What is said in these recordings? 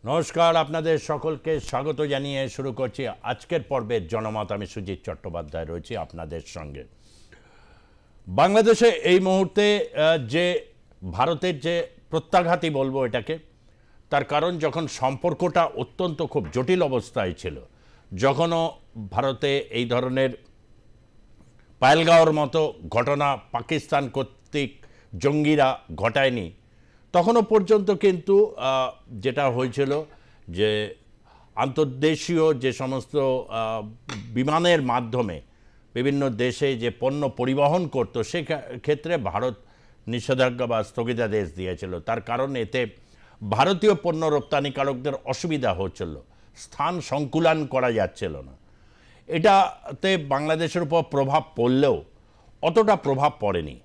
নমস্কার, আপনাদের সকলকে স্বাগত জানিয়ে শুরু করছি আজকের পর্বের জনমত। আমি সুজিত চট্টোপাধ্যায় রয়েছি আপনাদের সঙ্গে। বাংলাদেশে এই মুহূর্তে যে ভারতের যে প্রত্যাঘাতই বলবো এটাকে, তার কারণ যখন সম্পর্কটা অত্যন্ত খুব জটিল অবস্থায় ছিল, যখনও ভারতে এই ধরনের পায়েলগাঁওর মতো ঘটনা পাকিস্তান কর্তৃক জঙ্গিরা ঘটায়নি, তখনও পর্যন্ত কিন্তু যেটা হয়েছিল যে আন্তর্দেশীয় যে সমস্ত বিমানের মাধ্যমে বিভিন্ন দেশে যে পণ্য পরিবহন করত, সেক্ষেত্রে ভারত নিষেধাজ্ঞা বা স্থগিতাদেশ দিয়েছিল। তার কারণ এতে ভারতীয় পণ্য রপ্তানিকারকদের অসুবিধা হচ্ছিল, স্থান সংকুলান করা যাচ্ছিল না। এটাতে বাংলাদেশের উপর প্রভাব পড়লেও অতটা প্রভাব পড়েনি।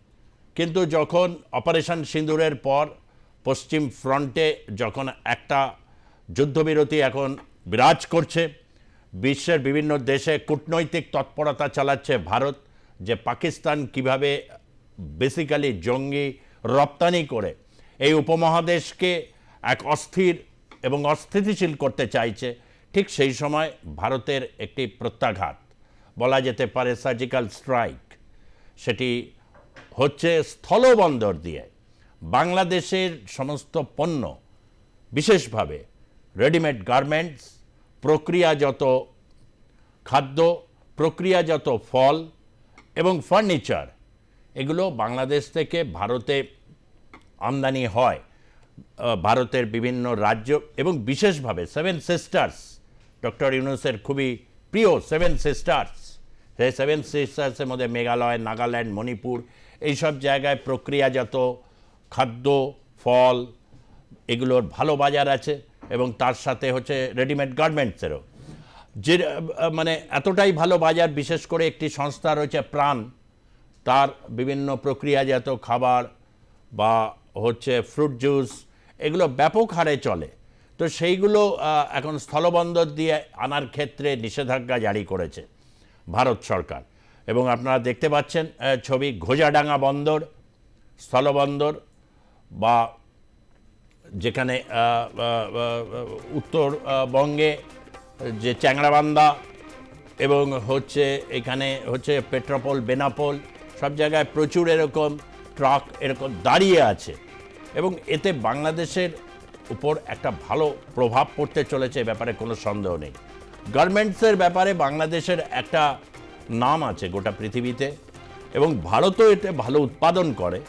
কিন্তু যখন অপারেশন সিঁদুরের পর পশ্চিম ফ্রন্টে যখন একটা যুদ্ধবিরতি এখন বিরাজ করছে, বিশ্বের বিভিন্ন দেশে কূটনৈতিক তৎপরতা চালাচ্ছে ভারত, যে পাকিস্তান কিভাবে বেসিক্যালি জঙ্গি রপ্তানি করে এই উপমহাদেশকে এক অস্থির এবং অস্থিতিশীল করতে চাইছে, ঠিক সেই সময় ভারতের একটি প্রত্যাঘাত বলা যেতে পারে, সার্জিক্যাল স্ট্রাইক, সেটি হচ্ছে স্থলবন্দর দিয়ে বাংলাদেশের সমস্ত পণ্য, বিশেষভাবে রেডিমেড গার্মেন্টস, প্রক্রিয়াজাত খাদ্য, প্রক্রিয়াজাত ফল এবং ফার্নিচার, এগুলো বাংলাদেশ থেকে ভারতে আমদানি হয়। ভারতের বিভিন্ন রাজ্য এবং বিশেষভাবে সেভেন সিস্টার্স, ডক্টর ইউনূসের খুবই প্রিয় সেভেন সিস্টার্স, সেই সেভেন সিস্টার্সের মধ্যে মেঘালয়, নাগাল্যান্ড, মণিপুর, এইসব জায়গায় প্রক্রিয়াজাত খাদ্য, ফল, এগুলোর ভালো বাজার আছে। এবং তার সাথে হচ্ছে রেডিমেড গার্মেন্টসেরও যে মানে এতটাই ভালো বাজার। বিশেষ করে একটি সংস্থা রয়েছে প্রাণ, তার বিভিন্ন প্রক্রিয়াজাত খাবার বা হচ্ছে ফ্রুট জুস, এগুলো ব্যাপক হারে চলে। তো সেইগুলো এখন স্থলবন্দর দিয়ে আনার ক্ষেত্রে নিষেধাজ্ঞা জারি করেছে ভারত সরকার। এবং আপনারা দেখতে পাচ্ছেন ছবি, ঘোজাডাঙ্গা বন্দর, স্থলবন্দর, বা যেখানে উত্তরবঙ্গে যে চ্যাংড়াবান্ধা এবং হচ্ছে এখানে হচ্ছে পেট্রাপোল, বেনাপোল, সব জায়গায় প্রচুর এরকম ট্রাক এরকম দাঁড়িয়ে আছে। এবং এতে বাংলাদেশের উপর একটা ভালো প্রভাব পড়তে চলেছে, এ ব্যাপারে কোনো সন্দেহ নেই। গার্মেন্টসের ব্যাপারে বাংলাদেশের একটা নাম আছে গোটা পৃথিবীতে, এবং ভারতও এতে ভালো উৎপাদন করে।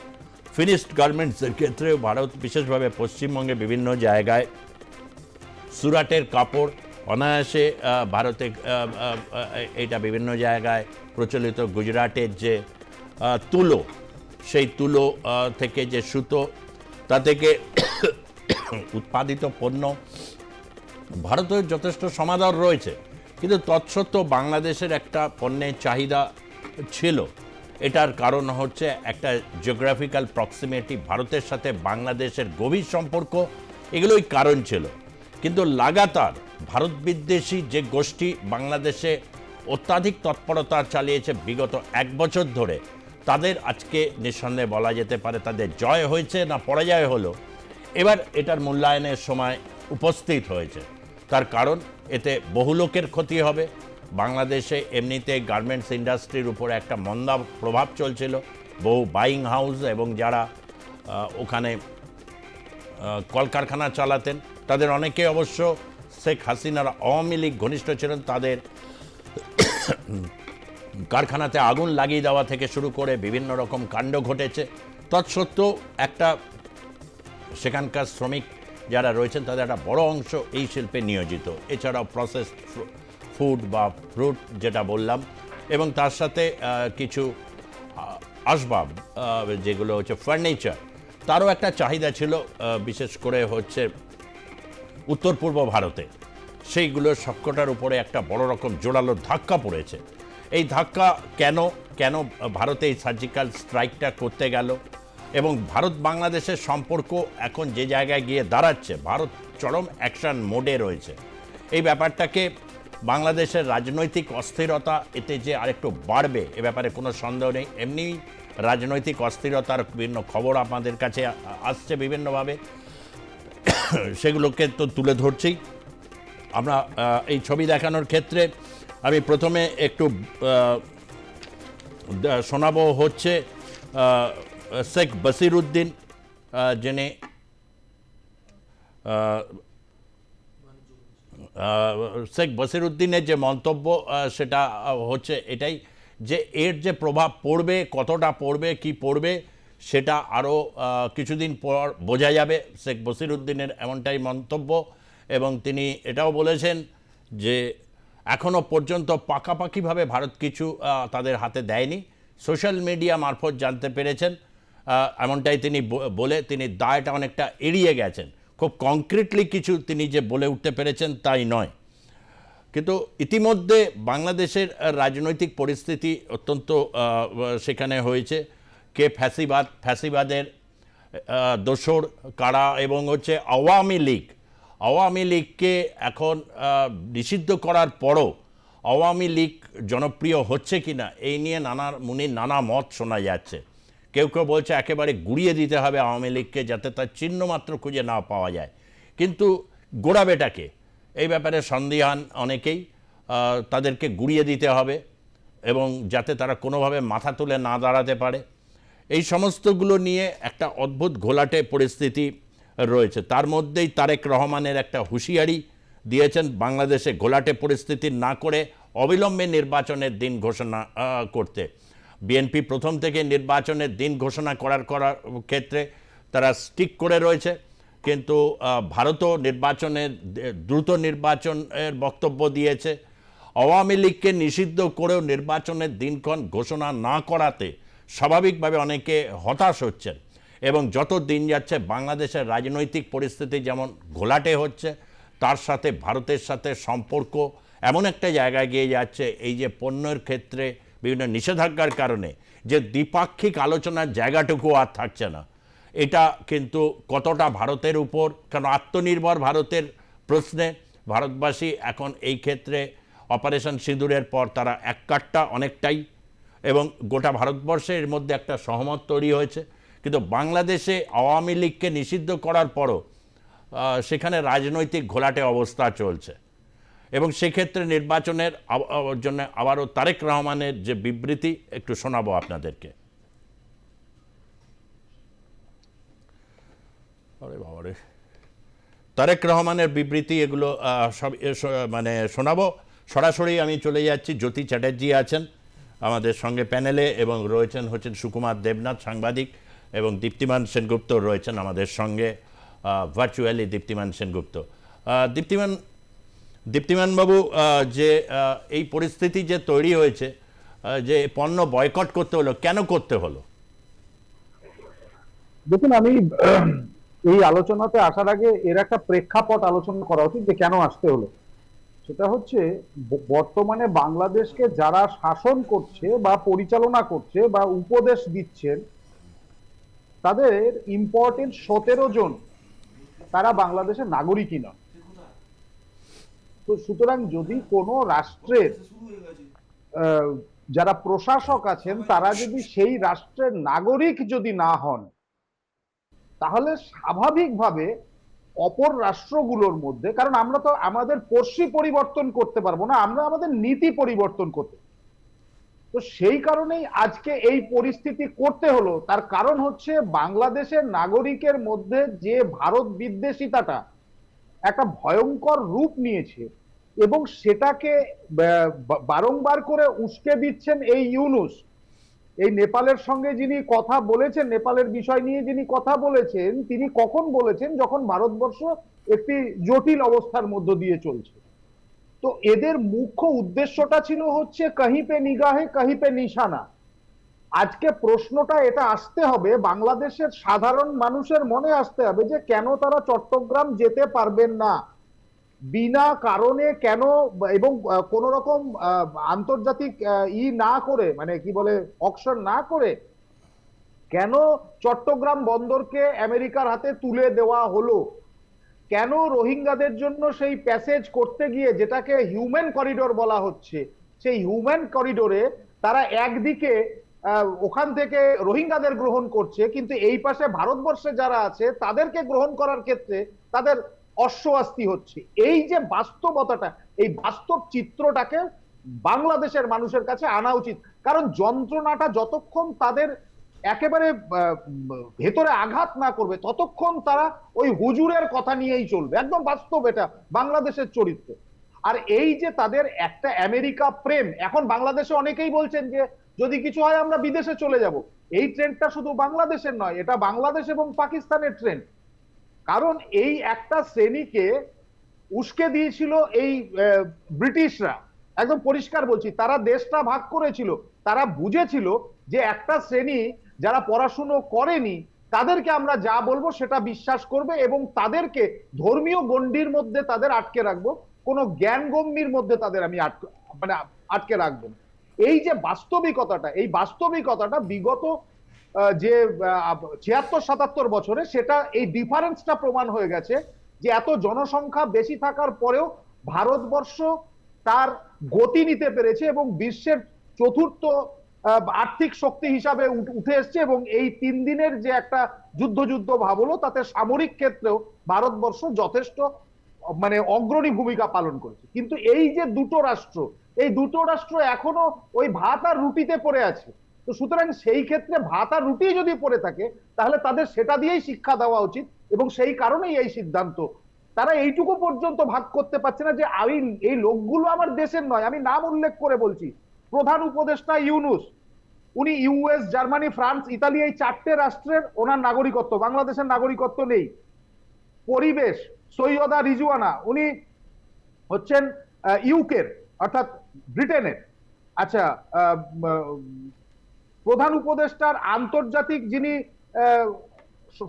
ফিনিশড গার্মেন্টসের ক্ষেত্রেও ভারত, বিশেষভাবে পশ্চিমবঙ্গে বিভিন্ন জায়গায় সুরাটের কাপড় অনায়াসে ভারতে, এটা বিভিন্ন জায়গায় প্রচলিত। গুজরাটের যে তুলো, সেই তুলো থেকে যে সুতো, তা থেকে উৎপাদিত পণ্য ভারতের যথেষ্ট সমাদর রয়েছে। কিন্তু তৎসত্ত্বেও বাংলাদেশের একটা পণ্যের চাহিদা ছিল। এটার কারণ হচ্ছে একটা জিওগ্রাফিক্যাল প্রক্সিমিটি, ভারতের সাথে বাংলাদেশের গভীর সম্পর্ক, এগুলোই কারণ ছিল। কিন্তু লাগাতার ভারত বিদ্বেষী যে গোষ্ঠী বাংলাদেশে অত্যাধিক তৎপরতা চালিয়েছে বিগত এক বছর ধরে, তাদের আজকে নিঃসন্দেহে বলা যেতে পারে তাদের জয় হয়েছে না পরাজয় হলো, এবার এটার মূল্যায়নের সময় উপস্থিত হয়েছে। তার কারণ এতে বহু লোকের ক্ষতি হবে। বাংলাদেশে এমনিতে গার্মেন্টস ইন্ডাস্ট্রির উপরে একটা মন্দা প্রভাব চলছিল, বহু বাইং হাউস এবং যারা ওখানে কলকারখানা চালাতেন, তাদের অনেকে অবশ্য শেখ হাসিনার আওয়ামী লীগ ঘনিষ্ঠ ছিলেন, তাদের কারখানাতে আগুন লাগিয়ে দেওয়া থেকে শুরু করে বিভিন্ন রকম কাণ্ড ঘটেছে। তৎসত্ত্বেও একটা সেখানকার শ্রমিক যারা রয়েছেন, তাদের একটা বড় অংশ এই শিল্পে নিয়োজিত। এছাড়াও প্রসেসড ফুড বা ফ্রুট যেটা বললাম, এবং তার সাথে কিছু আসবাব যেগুলো হচ্ছে ফার্নিচার, তারও একটা চাহিদা ছিল, বিশেষ করে হচ্ছে উত্তর পূর্ব ভারতে। সেইগুলোর সবকটার উপরে একটা বড় রকম জোরালো ধাক্কা পড়েছে। এই ধাক্কা কেন ভারতে এই সার্জিক্যাল স্ট্রাইকটা করতে গেল, এবং ভারত বাংলাদেশের সম্পর্ক এখন যে জায়গায় গিয়ে দাঁড়াচ্ছে, ভারত চরম অ্যাকশন মোডে রয়েছে। এই ব্যাপারটাকে বাংলাদেশের রাজনৈতিক অস্থিরতা এতে যে আরেকটু বাড়বে, এ ব্যাপারে কোনো সন্দেহ নেই। এমনি রাজনৈতিক অস্থিরতার বিভিন্ন খবর আমাদের কাছে আসছে বিভিন্নভাবে। সেগুলোকে তো তুলে ধরছি আমরা। এই ছবি দেখানোর ক্ষেত্রে আমি প্রথমে একটু শোনাবো হচ্ছে শেখ বসিরউদ্দিন, যিনি শেখ বসিরউদ্দিনের যে মন্তব্য সেটা হচ্ছে এটাই যে এর যে প্রভাব পড়বে, কতটা পড়বে, কি পড়বে সেটা আরও কিছুদিন পর বোঝা যাবে। শেখ বসিরউদ্দিনের এমনটাই মন্তব্য, এবং তিনি এটাও বলেছেন যে এখনও পর্যন্ত পাকাপাকিভাবে ভারত কিছু তাদের হাতে দেয়নি, সোশ্যাল মিডিয়া মারফত জানতে পেরেছেন, এমনটাই তিনি বলে তিনি দায়টা অনেকটা এড়িয়ে গেছেন। খুব কংক্রিটলি কিছু তিনি যে বলে উঠতে পেরেছেন তাই নয়। কিন্তু ইতিমধ্যে বাংলাদেশের রাজনৈতিক পরিস্থিতি অত্যন্ত সেখানে হয়েছে কে ফ্যাসিবাদের দোসর কারা, এবং হচ্ছে আওয়ামী লীগকে এখন নিষিদ্ধ করার পরও আওয়ামী লীগ জনপ্রিয় হচ্ছে কিনা এই নিয়ে নানা মত শোনা যাচ্ছে। কেউ কেউ বলছে একেবারে গুড়িয়ে দিতে হবে আওয়ামী লীগকে, যাতে তার চিহ্নমাত্র খুঁজে না পাওয়া যায়। কিন্তু গোড়াবেটাকে এই ব্যাপারে সন্দিহান অনেকেই, তাদেরকে গুড়িয়ে দিতে হবে এবং যাতে তারা কোনোভাবে মাথা তুলে না দাঁড়াতে পারে। এই সমস্তগুলো নিয়ে একটা অদ্ভুত ঘোলাটে পরিস্থিতি রয়েছে। তার মধ্যেই তারেক রহমানের একটা হুঁশিয়ারি দিয়েছেন বাংলাদেশে ঘোলাটে পরিস্থিতি না করে অবিলম্বে নির্বাচনের দিন ঘোষণা করতে। বিএনপি প্রথম থেকে নির্বাচনের দিন ঘোষণা করার ক্ষেত্রে তারা স্টিক করে রয়েছে, কিন্তু ভারতও দ্রুত নির্বাচনের বক্তব্য দিয়েছে। আওয়ামী লীগকে নিষিদ্ধ করেও নির্বাচনের দিনক্ষণ ঘোষণা না করাতে স্বাভাবিকভাবে অনেকে হতাশ হচ্ছেন, এবং যত দিন যাচ্ছে বাংলাদেশের রাজনৈতিক পরিস্থিতি যেমন ঘোলাটে হচ্ছে, তার সাথে ভারতের সাথে সম্পর্ক এমন একটা জায়গায় গিয়ে যাচ্ছে, এই যে পণ্যের ক্ষেত্রে বিভিন্ন নিষেধাজ্ঞার কারণে যে দ্বিপাক্ষিক আলোচনার জায়গাটুকু আর থাকছে না। এটা কিন্তু কতটা ভারতের উপর, কারণ আত্মনির্ভর ভারতের প্রশ্নে ভারতবাসী এখন এই ক্ষেত্রে অপারেশন সিঁদুরের পর তারা এককাট্টা অনেকটাই, এবং গোটা ভারতবর্ষের মধ্যে একটা সহমত তৈরি হয়েছে। কিন্তু বাংলাদেশে আওয়ামী লীগকে নিষিদ্ধ করার পরও সেখানে রাজনৈতিক ঘোলাটে অবস্থা চলছে, এবং সেক্ষেত্রে নির্বাচনের জন্য আবারও তারেক রহমানের যে বিবৃতি একটু শোনাবো আপনাদেরকে। আরে বাবারে, তারেক রহমানের বিবৃতি এগুলো সব মানে শোনাবো। সরাসরি আমি চলে যাচ্ছি, জ্যোতি চ্যাটার্জি আছেন আমাদের সঙ্গে প্যানেলে, এবং হচ্ছেন সুকুমার দেবনাথ সাংবাদিক, এবং দীপ্তিমান সেনগুপ্ত রয়েছেন আমাদের সঙ্গে ভার্চুয়ালি। দীপ্তিমান সেনগুপ্ত, দীপ্তিমানবাবু, যে এই পরিস্থিতি যে তৈরি হয়েছে, যে পণ্য বয়কট করতে হলো, কেন করতে হলো? দেখুন, আমি এই আলোচনাতে আসার আগে এর একটা প্রেক্ষাপট আলোচনা করা উচিত যে কেন আসতে হলো। সেটা হচ্ছে বর্তমানে বাংলাদেশকে যারা শাসন করছে বা পরিচালনা করছে বা উপদেশ দিচ্ছেন, তাদের ইম্পর্টেন্ট 17 জন তারা বাংলাদেশের নাগরিকই নয়। তো সুতরাং যদি কোনো রাষ্ট্রের যারা প্রশাসক আছেন তারা যদি সেই রাষ্ট্রের নাগরিক যদি না হন, তাহলে স্বাভাবিকভাবে অপর রাষ্ট্রগুলোর মধ্যে, কারণ আমরা তো আমাদের পড়শি পরিবর্তন করতে পারবো না, আমরা আমাদের নীতি পরিবর্তন করতে, তো সেই কারণেই আজকে এই পরিস্থিতি করতে হলো। তার কারণ হচ্ছে বাংলাদেশের নাগরিকের মধ্যে যে ভারত বিদ্বেষিতাটা একটা ভয়ঙ্কর রূপ নিয়েছে, এবং সেটাকে বারংবার করে উস্কে দিচ্ছেন এই ইউনূস। এই নেপালের সঙ্গে যিনি কথা বলেছেন, নেপালের বিষয় নিয়ে যিনি কথা বলেছেন, তিনি কখন বলেছেন? যখন ভারতবর্ষ একটি জটিল অবস্থার মধ্য দিয়ে চলছে। তো এদের মুখ্য উদ্দেশ্যটা ছিল হচ্ছে কাহি পে নিগাহে কাহি পে নিশানা। আজকে প্রশ্নটা এটা আসতে হবে, বাংলাদেশের সাধারণ মানুষের মনে আসতে হবে যে কেন তারা চট্টগ্রাম যেতে পারবেন না, বিনা কারণে কেন, এবং কোন রকম আন্তর্জাতিক না করে, মানে কি বলে, অকশন না করে কেন চট্টগ্রাম বন্দরকে আমেরিকার হাতে তুলে দেওয়া হলো? কেন রোহিঙ্গাদের জন্য সেই প্যাসেজ করতে গিয়ে, যেটাকে হিউম্যান করিডোর বলা হচ্ছে, সেই হিউম্যান করিডোরে তারা একদিকে ওখান থেকে রোহিঙ্গাদের গ্রহণ করছে, কিন্তু এই পাশে ভারতবর্ষে যারা আছে তাদেরকে গ্রহণ করার ক্ষেত্রে তাদের অস্বস্তি হচ্ছে। এই যে বাস্তবতাটা, এই বাস্তব চিত্রটাকে বাংলাদেশের মানুষের কাছে আনা উচিত। কারণ যন্ত্রণাটা যতক্ষণ তাদের একেবারে ভেতরে আঘাত না করবে ততক্ষণ তারা ওই হুজুরের কথা নিয়েই চলবে। একদম বাস্তব এটা বাংলাদেশের চরিত্র। আর এই যে তাদের একটা আমেরিকা প্রেম, এখন বাংলাদেশে অনেকেই বলছেন যে যদি কিছু হয় আমরা বিদেশে চলে যাব। এই ট্রেন্ডটা শুধু বাংলাদেশের নয়, এটা বাংলাদেশ এবং পাকিস্তানের ট্রেন্ড। কারণ এই একটা শ্রেণীকে উস্কে দিয়েছিল এই ব্রিটিশরা, একদম পরিষ্কার বলছি, তারা দেশটা ভাগ করেছিল। তারা বুঝেছিল যে একটা শ্রেণী যারা পড়াশুনো করেনি তাদেরকে আমরা যা বলবো সেটা বিশ্বাস করবে এবং তাদেরকে ধর্মীয় গণ্ডির মধ্যে তাদের আটকে রাখবো, কোনো জ্ঞান গম্যির মধ্যে তাদের আমি আটকে রাখবো। এই যে বাস্তবিকতাটা, এই বাস্তবিকতাটা বিগত যে ৭৬-৭৭ বছরে সেটা এই ডিফারেন্সটা প্রমাণ হয়ে গেছে যে এত জনসংখ্যা বেশি থাকার পরেও ভারতবর্ষ তার গতি নিতে পেরেছে এবং বিশ্বের চতুর্থ আর্থিক শক্তি হিসাবে উঠে এসছে। এবং এই ৩ দিনের যে একটা যুদ্ধ ভাব হলো তাতে সামরিক ক্ষেত্রেও ভারতবর্ষ যথেষ্ট মানে অগ্রণী ভূমিকা পালন করেছে। কিন্তু এই যে দুটো রাষ্ট্র, এই দুটো রাষ্ট্র এখনো ওই ভাত আর রুটিতে পড়ে আছে। তো সুতরাং সেই ক্ষেত্রে ভাত আর রুটি যদি পড়ে থাকে তাহলে তাদের সেটা দিয়েই শিক্ষা দেওয়া উচিত। এবং সেই কারণেই এই সিদ্ধান্ত। তারা এইটুকু পর্যন্ত ভাগ করতে পারছে না যে আমি এই লোকগুলো আমার দেশের নয়। আমি নাম উল্লেখ করে বলছি, প্রধান উপদেষ্টা ইউনূস, উনি ইউএস, জার্মানি, ফ্রান্স, ইতালি এই 4টে রাষ্ট্রের ওনার নাগরিকত্ব, বাংলাদেশের নাগরিকত্ব নেই। পরিবেশ সৈয়দা রিজওয়ানা, উনি হচ্ছেন ইউকের অর্থাৎ ব্রিটেনের। আচ্ছা, প্রধান উপদেষ্টার আন্তর্জাতিক যিনি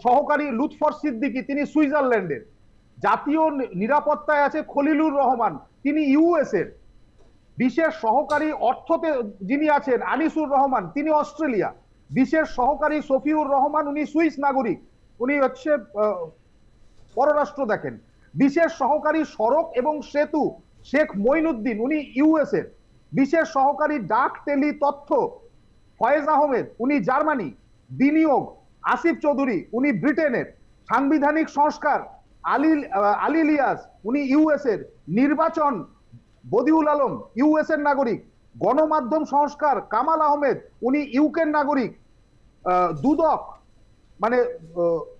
সহকারী লুৎফর সিদ্দিকী, তিনি সুইজারল্যান্ডের। জাতীয় নিরাপত্তায় আছে খলিলুর রহমান, তিনি ইউএস এর। বিশেষ সহকারী অর্থতে যিনি আছেন আনিসুর রহমান, তিনি অস্ট্রেলিয়া। বিশেষ সহকারী সফিউর রহমান, উনি সুইস নাগরিক, উনি হচ্ছে পররাষ্ট্র দেখেন। বিশেষ সহকারী সড়ক এবং সেতু শেখ মঈনুদ্দিন, উনি ইউএস এর। বিশেষ সহকারী ডাক টেলি তথ্য ফয়েজ আহমেদ, উনি জার্মানি। বিনিয়োগ আসিফ চৌধুরী, উনি ব্রিটেনের। সাংবিধানিক সংস্কার আলী ইলিয়াস, উনি ইউএস এর। নির্বাচন বদিউল আলম, ইউএস এর নাগরিক। গণমাধ্যম সংস্কার কামাল আহমেদ, উনি ইউকের নাগরিক। দুদক মানে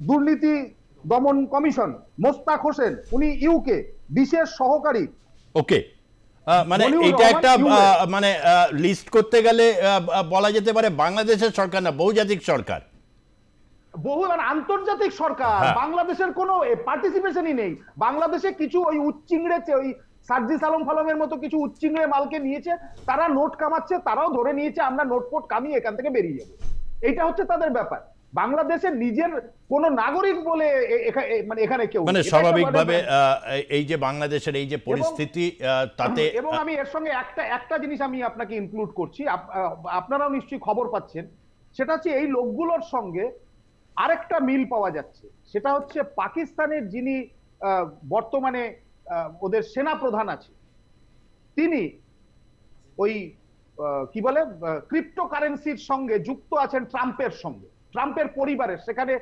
দুর্নীতি দমন কমিশন মোস্তাক হোসেন, উনি ইউকে। বিশেষ সহকারী ওকে, মানে এটা একটা মানে লিস্ট করতে গেলে বলা যেতে পারে বাংলাদেশের সরকার না, বহুজাতিক সরকার, বহু আন্তর্জাতিক সরকার। বাংলাদেশের কোনো পার্টিসিপেশনই নেই। বাংলাদেশে কিছু ওই উচ্চিংড়ে, ওই সার্জিস আলম ফালমের মতো কিছু উচ্চিংড়ে মালকে নিয়েছে, তারা নোট কামাচ্ছে, তারাও ধরে নিয়েছে আমরা নোটপোট কামিয়ে এখান থেকে বেরিয়ে যাবো। এইটা হচ্ছে তাদের ব্যাপার। বাংলাদেশের নিজের কোন নাগরিক বলে মানে এখানে কেউ, মানে স্বাভাবিকভাবে এই যে বাংলাদেশের এই যে পরিস্থিতি তাতে। এবং আমি এর সঙ্গে একটা জিনিস আমি আপনাকে ইনক্লুড করছি, আপনারাও নিশ্চয়ই খবর পাচ্ছেন, সেটা হচ্ছে এই লোকগুলোর সঙ্গে আরেকটা মিল পাওয়া যাচ্ছে। সেটা হচ্ছে পাকিস্তানের যিনি বর্তমানে ওদের সেনা প্রধান আছে, তিনি ওই কি বলে ক্রিপ্টোকারেন্সির সঙ্গে যুক্ত আছেন ট্রাম্পের সঙ্গে, ট্রাম্পের পরিবারের। সেখানে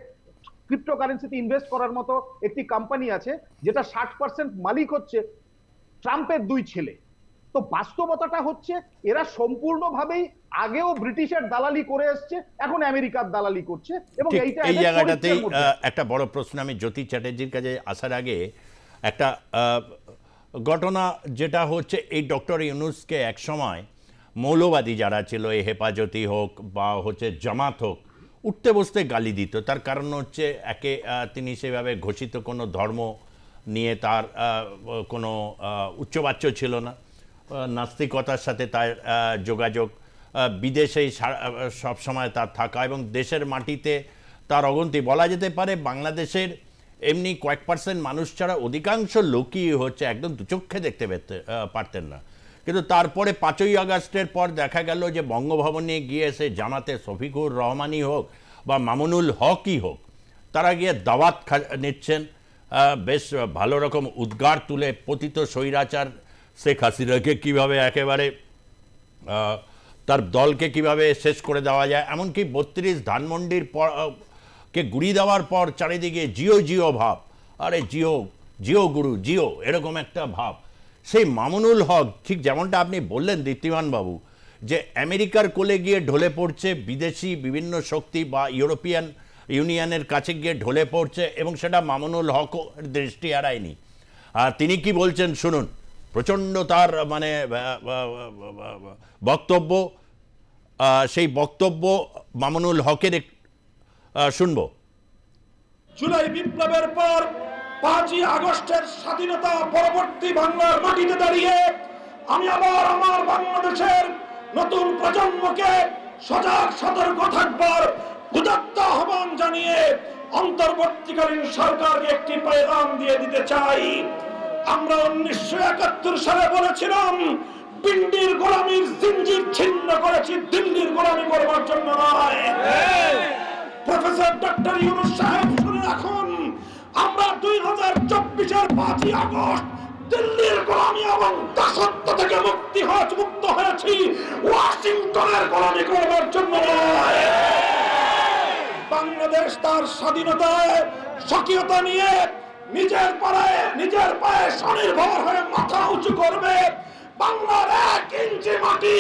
ক্রিপ্টোকারেন্সিতে ইনভেস্ট করার মতো একটি কোম্পানি আছে যেটা 60% মালিক হচ্ছে ট্রাম্পের 2 ছেলে। তো বাস্তবতাটা হচ্ছে এরা সম্পূর্ণভাবেই আগেও ব্রিটিশের দালালি করে এসছে, এখন আমেরিকার দালালি করছে। এবং এই জায়গাটাতেই একটা বড় প্রশ্ন, আমি জ্যোতি চ্যাটার্জির কাছে আসার আগে একটা ঘটনা যেটা হচ্ছে, এই ডক্টর ইউনূসকে একসময় মৌলবাদী যারা ছিল, এই হেফাজতি হোক বা হচ্ছে জামাত হোক, উঠতে বসতে গালি দিত। তার কারণ হচ্ছে তিনি সেভাবে ঘোষিত কোনো ধর্ম নিয়ে তার কোনো উচ্চবাচ্য ছিল না, নাস্তিকতার সাথে তার যোগাযোগ, বিদেশেই সবসময় তার থাকা এবং দেশের মাটিতে তার অগন্তি। বলা যেতে পারে বাংলাদেশের এমনি কয়েক পার্সেন্ট মানুষ ছাড়া অধিকাংশ লোকই হচ্ছে একদম দুচক্ষে দেখতে পারতেন না। কিন্তু তারপরে 5ই আগস্টের পর দেখা গেল যে বঙ্গভবনে গিয়ে সে জামাতে শফিকুর রহমানই হোক বা মামুনুল হকই হোক, তারা গিয়ে দাওয়াত নিচ্ছেন, বেশ ভালো রকম উদ্গার তুলে পতিত স্বৈরাচার শেখ হাসিনাকে কীভাবে একেবারে তার দলকে কিভাবে শেষ করে দেওয়া যায়, এমনকি 32 ধানমন্ডির পর কে গুড়ি দেওয়ার পর চারিদিকে জিও জিও ভাব, আরে জিও জিও গুরু জিও, এরকম একটা ভাব। সেই মামুনুল হক ঠিক যেমনটা আপনি বললেন দীপ্তিমান বাবু, যে আমেরিকার কোলে গিয়ে ঢলে পড়ছে, বিদেশি বিভিন্ন শক্তি বা ইউরোপিয়ান ইউনিয়নের কাছে গিয়ে ঢলে পড়ছে, এবং সেটা মামুনুল হক দৃষ্টি এড়ায়নি। আর তিনি কি বলছেন শুনুন, প্রচণ্ড তার মানে বক্তব্য, সেই বক্তব্য মামুনুল হকের শুনবো। জুলাই বিপ্লবের পর 5ই আগস্টের স্বাধীনতা পরবর্তী বাংলার মাটিতে দাঁড়িয়ে আমি আবার আমার বাংলাদেশের নতুন প্রজন্মকে সজাগ সতর্ক থাকবার উদাত্ত আহ্বান জানিয়ে অন্তর্বর্তীকালীন সরকারকে একটি পেগাম দিয়ে দিতে চাই। আমরা 1971 সালে বলেছিলাম পিন্ডির গোলামীর জিঞ্জির ছিন্ন করেছি, দিল্লির গোলামী করবার জন্য নয়। প্রফেসর ডক্টর ইউনূস সাহেব শুনে রাখুন, আমরা 2024-এর 5ই আগস্ট দিল্লির গোলামী এবং দাসত্ব থেকে মুক্ত হয়েছি, ওয়াশিংটনের গোলামী করবার জন্য নয়। বাংলাদেশ তার স্বাধীনতায় স্বকীয়তা নিয়ে নিজের পায়ে স্বনির্ভর হয়ে মাথা উঁচু করবে। বাংলার 1 ইঞ্চি মাটি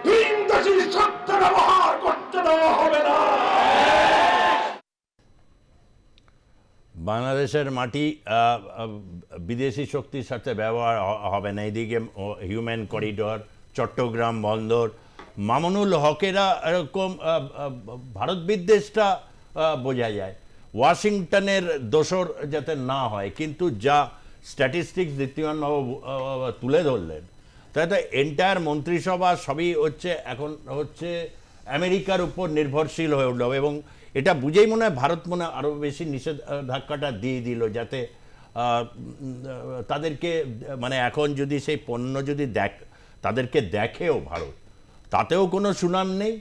ভিনদেশী স্বার্থে ব্যবহার করতে দেওয়া হবে না। বাংলাদেশের মাটি বিদেশি শক্তির সাথে ব্যবহার হবে না। এদিকে হিউম্যান করিডোর, চট্টগ্রাম বন্দর, মামুনুল হকেরা এরকম ভারত বিদ্বেষটা বোঝা যায়। ওয়াশিংটনের দোসর যাতে না হয়, কিন্তু যা স্ট্যাটিস্টিক্স দীপ্তিমান তুলে ধরলেন, তাতে এন্টায়ার মন্ত্রিসভা সবই হচ্ছে এখন হচ্ছে আমেরিকার উপর নির্ভরশীল হয়ে উঠল, এবং এটা বুঝেই মনে হয় ভারত মনে আরও বেশি নিষেধাজ্ঞাটা দিয়ে দিল, যাতে তাদেরকে মানে এখন যদি সেই পণ্য যদি তাদেরকে দেখেও ভারত, তাতেও কোনো সুনাম নেই,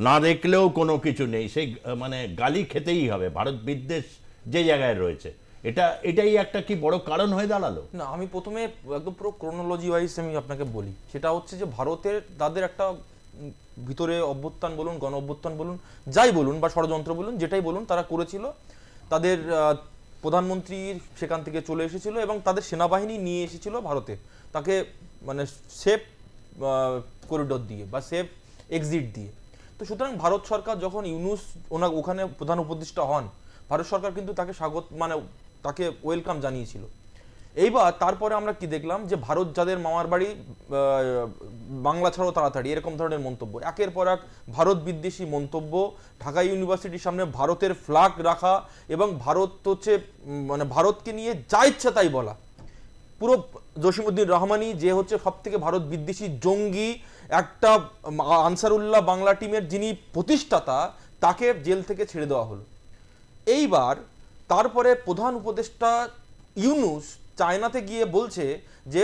না দেখলেও কোনো কিছু নেই, সেই মানে গালি খেতেই হবে। ভারত বিদ্বেষ যে জায়গায় রয়েছে, এটাই একটা কি বড় কারণ হয়ে দাঁড়ালো? না, আমি প্রথমে একদম পুরো ক্রোনোলজি ওয়াইজ আমি আপনাকে বলি। সেটা হচ্ছে যে ভারতের তাদের একটা ভিতরে অভ্যুত্থান বলুন, গণ অভ্যুত্থান বলুন, যাই বলুন, বা ষড়যন্ত্র বলুন, যেটাই বলুন, তারা করেছিল। তাদের প্রধানমন্ত্রী সেখান থেকে চলে এসেছিল এবং তাদের সেনাবাহিনী নিয়ে এসেছিল ভারতে, তাকে মানে সেফ করিডোর দিয়ে বা সেফ এক্সিট দিয়ে। তো সুতরাং ভারত সরকার যখন ইউনূস ওখানে প্রধান উপদেষ্টা হন, ভারত সরকার কিন্তু তাকে স্বাগত মানে তাকে ওয়েলকাম জানিয়েছিল। এইবার তারপরে আমরা কি দেখলাম, যে ভারত যাদের মামার বাড়ি বাংলা ছাড়াও তাড়াতাড়ি, এরকম ধরনের মন্তব্য, একের পর এক ভারত বিদ্বেষী মন্তব্য, ঢাকা ইউনিভার্সিটির সামনে ভারতের ফ্ল্যাগ রাখা, এবং ভারত হচ্ছে মানে ভারতকে নিয়ে যা ইচ্ছা তাই বলা। পুরো জসিমউদ্দিন রহমানি, যে হচ্ছে সব থেকে ভারত বিদ্বেষী জঙ্গি, একটা আনসারুল্লাহ বাংলা টিমের যিনি প্রতিষ্ঠাতা, তাকে জেল থেকে ছেড়ে দেওয়া হলো। এইবার তারপরে প্রধান উপদেষ্টা ইউনূস চায়নাতে গিয়ে বলছে যে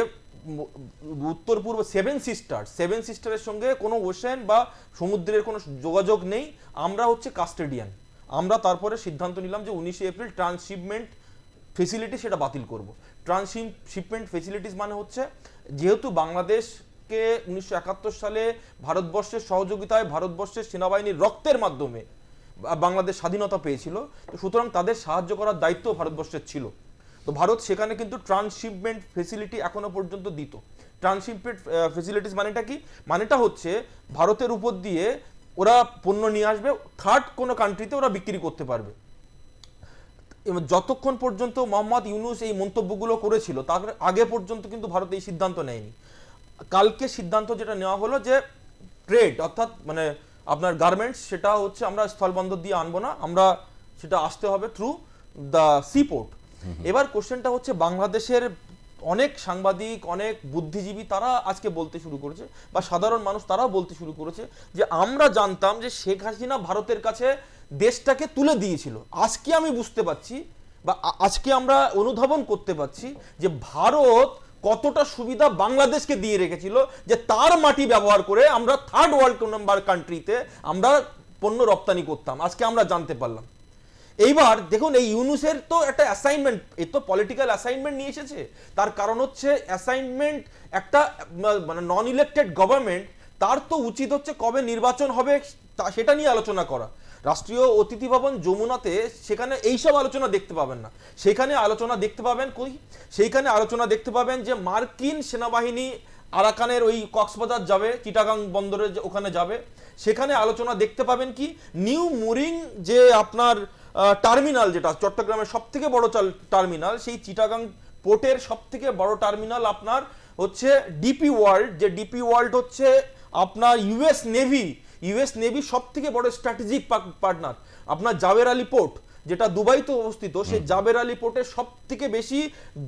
উত্তর পূর্ব সেভেন সিস্টারের সঙ্গে কোনো ওশেন বা সমুদ্রের কোনো যোগাযোগ নেই, আমরা হচ্ছে কাস্টেডিয়ান। আমরা তারপরে সিদ্ধান্ত নিলাম যে 19 এপ্রিল ট্রান্সশিপমেন্ট ফেসিলিটি সেটা বাতিল করব। ট্রান্সশিপমেন্ট ফেসিলিটিস মানে হচ্ছে, যেহেতু বাংলাদেশকে 1971 সালে ভারতবর্ষের সহযোগিতায়, ভারতবর্ষের সেনাবাহিনীর রক্তের মাধ্যমে বাংলাদেশ স্বাধীনতা পেয়েছিল, তো সুতরাং তাদের সাহায্য করার দায়িত্ব ভারতবর্ষের ছিল। তো ভারত সেখানে কিন্তু ট্রান্সশিপমেন্ট ফেসিলিটি এখনো পর্যন্ত দিত। ট্রান্সশিপমেন্ট ফেসিলিটিস মানেটা কি? মানেটা হচ্ছে ভারতের উপর দিয়ে ওরা পণ্য নিয়ে আসবে, থার্ড কোনো কান্ট্রিতে ওরা বিক্রি করতে পারবে। যতক্ষণ পর্যন্ত মোহাম্মদ ইউনূস এই মন্তব্যগুলো করেছিল, তার আগে পর্যন্ত কিন্তু ভারত এই সিদ্ধান্ত নেয়নি। কালকে সিদ্ধান্ত যেটা নেওয়া হলো যে ট্রেড, অর্থাৎ মানে আপনার গার্মেন্টস, সেটা হচ্ছে আমরা স্থলবন্দর দিয়ে আনবো না, আমরা সেটা আসতে হবে থ্রু দ্য সিপোর্ট। এবার কোশ্চেনটা হচ্ছে, বাংলাদেশের অনেক সাংবাদিক, অনেক বুদ্ধিজীবী তারা আজকে বলতে শুরু করেছে, বা সাধারণ মানুষ তারাও বলতে শুরু করেছে যে আমরা জানতাম যে শেখ হাসিনা ভারতের কাছে দেশটাকে তুলে দিয়েছিল। আজকে আমি বুঝতে পারছি, বা আজকে আমরা অনুধাবন করতে পারছি যে ভারত কতটা সুবিধা বাংলাদেশকে দিয়ে রেখেছিল, যে তার মাটি ব্যবহার করে আমরা থার্ড ওয়ার্ল্ড নাম্বার কান্ট্রিতে আমরা পণ্য রপ্তানি করতাম। আজকে আমরা জানতে পারলাম। এইবার দেখুন, এই ইউনূসের তো একটা অ্যাসাইনমেন্ট, এ তো পলিটিক্যাল অ্যাসাইনমেন্ট নিয়ে এসেছে। তার কারণ হচ্ছে অ্যাসাইনমেন্ট, একটা মানে নন ইলেক্টেড গভর্নমেন্ট তার তো উচিত হচ্ছে কবে নির্বাচন হবে সেটা নিয়ে আলোচনা করা। রাষ্ট্রীয় অতিথি ভবন যমুনাতে সেখানে এইসব আলোচনা দেখতে পাবেন না। সেখানে আলোচনা দেখতে পাবেন সেইখানে আলোচনা দেখতে পাবেন যে মার্কিন সেনাবাহিনী আরাকানের ওই কক্সবাজার যাবে, চিটাগাং বন্দরে ওখানে যাবে, সেখানে আলোচনা দেখতে পাবেন কি নিউ মুরিং যে আপনার টার্মিনাল, যেটা চট্টগ্রামের সব থেকে বড় টার্মিনাল, সেই চিটাগাং পোর্টের সব থেকে বড় টার্মিনাল আপনার হচ্ছে ডিপি ওয়ার্ল্ড, যে ডিপি ওয়ার্ল্ড হচ্ছে আপনার ইউএস নেভি সব থেকে বড় স্ট্র্যাটেজিক পার্টনার। আপনার জাবের আলী পোর্ট যেটা দুবাইতে অবস্থিত, সেই জাবের আলী পোর্টে সব থেকে বেশি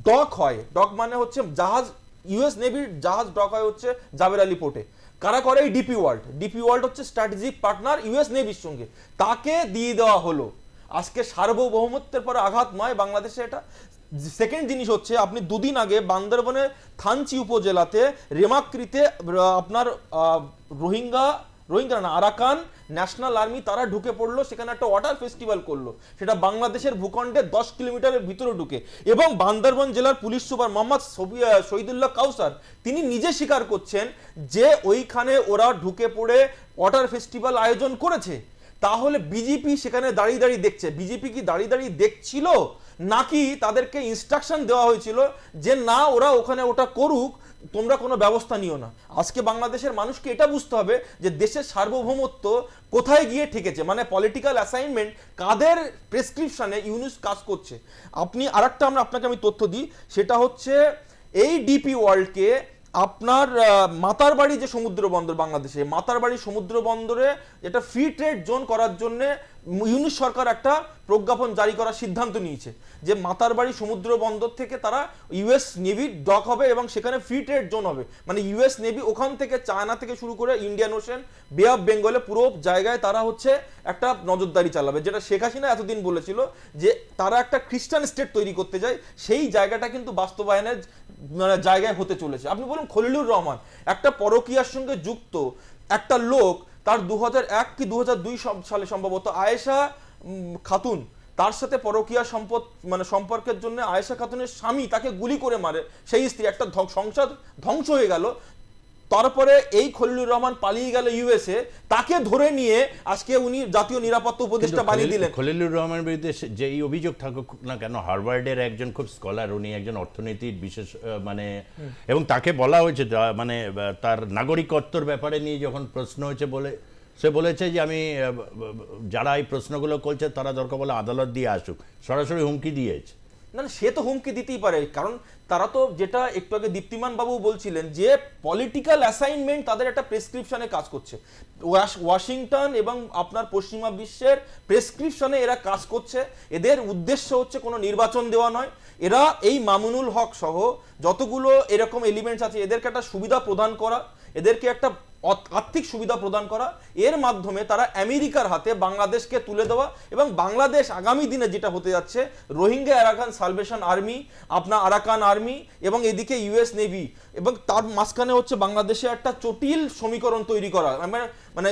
ডক হয়, ডক মানে হচ্ছে জাহাজ, ইউএস নেভির জাহাজ ডক হয় হচ্ছে জাবের আলী পোর্টে। কারা করে? এই ডিপি ওয়ার্ল্ড হচ্ছে স্ট্র্যাটেজিক পার্টনার ইউএস নেভির সঙ্গে, তাকে দিয়ে দেওয়া হলো। আজকে সার্বভৌমত্বের পরে আঘাত নয় বাংলাদেশে এটা। সেকেন্ড জিনিস হচ্ছে আপনি দুদিন আগে বান্দরবনের থানচি উপজেলাতে রেমাক্রিতে আপনার রোহিঙ্গা না আরাকান ন্যাশনাল আর্মি তারা ঢুকে পড়লো, সেখানে একটা ওয়াটার ফেস্টিভ্যাল করলো, সেটা বাংলাদেশের ভূখণ্ডে 10 কিলোমিটারের ভিতরে ঢুকে। এবং বান্দরবন জেলার পুলিশ সুপার মোহাম্মদ শহীদুল্লাহ কাউসার তিনি নিজে স্বীকার করছেন যে ওইখানে ওরা ঢুকে পড়ে ওয়াটার ফেস্টিভ্যাল আয়োজন করেছে। তাহলে বিজেপি সেখানে দাঁড়িয়ে দাঁড়িয়ে দেখছে, বিজেপি কি দাঁড়িয়ে দাঁড়িয়ে দেখছিল নাকি তাদেরকে ইনস্ট্রাকশন দেওয়া হয়েছিল যে না ওরা ওখানে ওটা করুক, তোমরা কোনো ব্যবস্থা নিও না? আজকে বাংলাদেশের মানুষকে এটা বুঝতে হবে যে দেশের সার্বভৌমত্ব কোথায় গিয়ে ঠেকেছে, মানে পলিটিক্যাল অ্যাসাইনমেন্ট কাদের প্রেসক্রিপশনে ইউনুস কাজ করছে। আপনি আরেকটা আপনাকে আমি তথ্য দিই, সেটা হচ্ছে এই ডিপি ওয়ার্ল্ডকে আপনার মাতারবাড়ি যে সমুদ্র বন্দর বাংলাদেশে, মাতারবাড়ি সমুদ্র বন্দরে এটা ফ্রি ট্রেড জোন করার জন্য ইউনুস সরকার একটা প্রজ্ঞাপন জারি করার সিদ্ধান্ত নিয়েছে যে মাতারবাড়ি সমুদ্র বন্দর থেকে তারা ইউএস নেভির ডক হবে এবং সেখানে ফ্রি ট্রেড জোন হবে। মানে ইউএস নেভি ওখান থেকে চায়না থেকে শুরু করে ইন্ডিয়ান ওশেন, বে অফ বেঙ্গলে পুরো জায়গায় তারা হচ্ছে একটা নজরদারি চালাবে, যেটা শেখ হাসিনা এতদিন বলেছিল যে তারা একটা খ্রিস্টান স্টেট তৈরি করতে যায়, সেই জায়গাটা কিন্তু বাস্তবায়নের মানে জায়গায় হতে চলেছে। আপনি বলুন খলিলুর রহমান একটা পরকীয়ার সঙ্গে যুক্ত একটা লোক, তার 2001 কি 2002 সালে সম্ভবত আয়েশা খাতুন, তার সাথে পরকীয়া সম্পর্কের জন্য আয়েশা খাতুনের স্বামী তাকে গুলি করে মারে, সেই স্ত্রী, একটা সংসার ধ্বংস হয়ে গেল। তারপরে এই খলিলুর রহমান পালিয়ে গেল ইউএসএ, তাকে ধরে নিয়ে আজকে উনি জাতীয় নিরাপত্তা উপদেষ্টা বানিয়ে দিলেন। খলিলুর রহমানের বিরুদ্ধে যে এই অভিযোগ থাকুক না কেন, হার্ভার্ডের একজন খুব স্কলার, উনি একজন অর্থনীতির বিশেষ মানে, এবং তাকে বলা হয়েছে মানে তার নাগরিকত্বর ব্যাপারে নিয়ে যখন প্রশ্ন হয়েছে বলে সে বলেছে যে আমি যারা এই প্রশ্নগুলো করছে তারা দরকার বলে আদালত দিয়ে আসুক, সরাসরি হুমকি দিয়েছে। না সে তো হুমকি দিতেই পারে, কারণ তারা তো যেটা একটু আগে দীপ্তিমান বাবু বলছিলেন যে পলিটিক্যাল অ্যাসাইনমেন্ট তাদের একটা প্রেসক্রিপশনে কাজ করছে, ওয়াশিংটন এবং আপনার পশ্চিমা বিশ্বের প্রেসক্রিপশনে এরা কাজ করছে। এদের উদ্দেশ্য হচ্ছে কোনো নির্বাচন দেওয়া নয়, এরা এই মামুনুল হক সহ যতগুলো এরকম এলিমেন্টস আছে এদেরকে একটা সুবিধা প্রদান করা, এদেরকে একটা আর্থিক সুবিধা প্রদান করা, এর মাধ্যমে তারা আমেরিকার হাতে বাংলাদেশকে তুলে দেওয়া। এবং বাংলাদেশ আগামী দিনে যেটা হতে যাচ্ছে, রোহিঙ্গা আরাকান সালভেশন আর্মি, আপনার আরাকান আর্মি এবং এদিকে ইউএস নেভি, এবং তার মাঝখানে হচ্ছে বাংলাদেশে একটা জটিল সমীকরণ তৈরি করা। মানে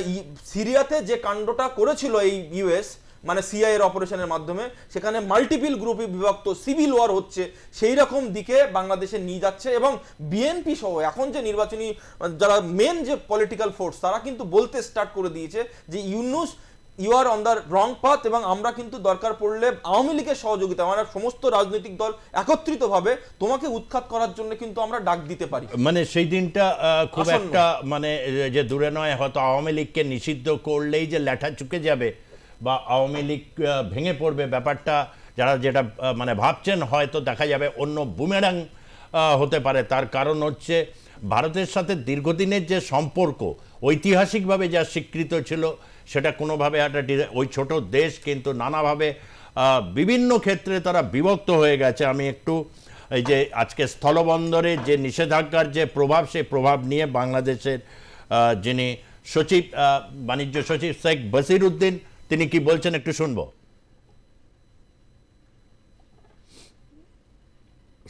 সিরিয়াতে যে কাণ্ডটা করেছিল এই ইউএস, মানে সিআই এর অপারেশনের মাধ্যমে সেখানে মাল্টিপল গ্রুপে বিভক্ত সিভিল ওয়ার হচ্ছে, সেই রকম দিকে বাংলাদেশে নিয়ে যাচ্ছে। এবং বিএনপি সহ এখন যে নির্বাচনী যারা মেন যে পলিটিক্যাল ফোর্স, তারা কিন্তু বলতে স্টার্ট করে দিয়েছে যে Yunus you are on the wrong path, এবং আমরা কিন্তু দরকার পড়লে আওয়ামী লীগের সহযোগিতা, আমরা সমস্ত রাজনৈতিক দল একত্রিতভাবে তোমাকে উৎখাত করার জন্য কিন্তু আমরা ডাক দিতে পারি। মানে সেই দিনটা খুব একটা মানে যে দূরে নয়, হয়তো আওয়ামী লীগকে নিষিদ্ধ করলেই যে ল্যাঠা চুকে যাবে বা আওয়ামী লীগ ভেঙে পড়বে, ব্যাপারটা যারা যেটা মানে ভাবছেন হয়তো দেখা যাবে অন্য বুমেরাং হতে পারে। তার কারণ হচ্ছে ভারতের সাথে দীর্ঘদিনের যে সম্পর্ক ঐতিহাসিকভাবে যা স্বীকৃত ছিল সেটা কোনোভাবে একটা ওই ছোট দেশ কিন্তু নানাভাবে বিভিন্ন ক্ষেত্রে তারা বিভক্ত হয়ে গেছে। আমি একটু এই যে আজকে স্থলবন্দরে যে নিষেধাজ্ঞার যে প্রভাব, সেই প্রভাব নিয়ে বাংলাদেশের যিনি সচিব বাণিজ্য সচিব শেখ বসির উদ্দিন তিনি কি বলছেন একটু শুনবো।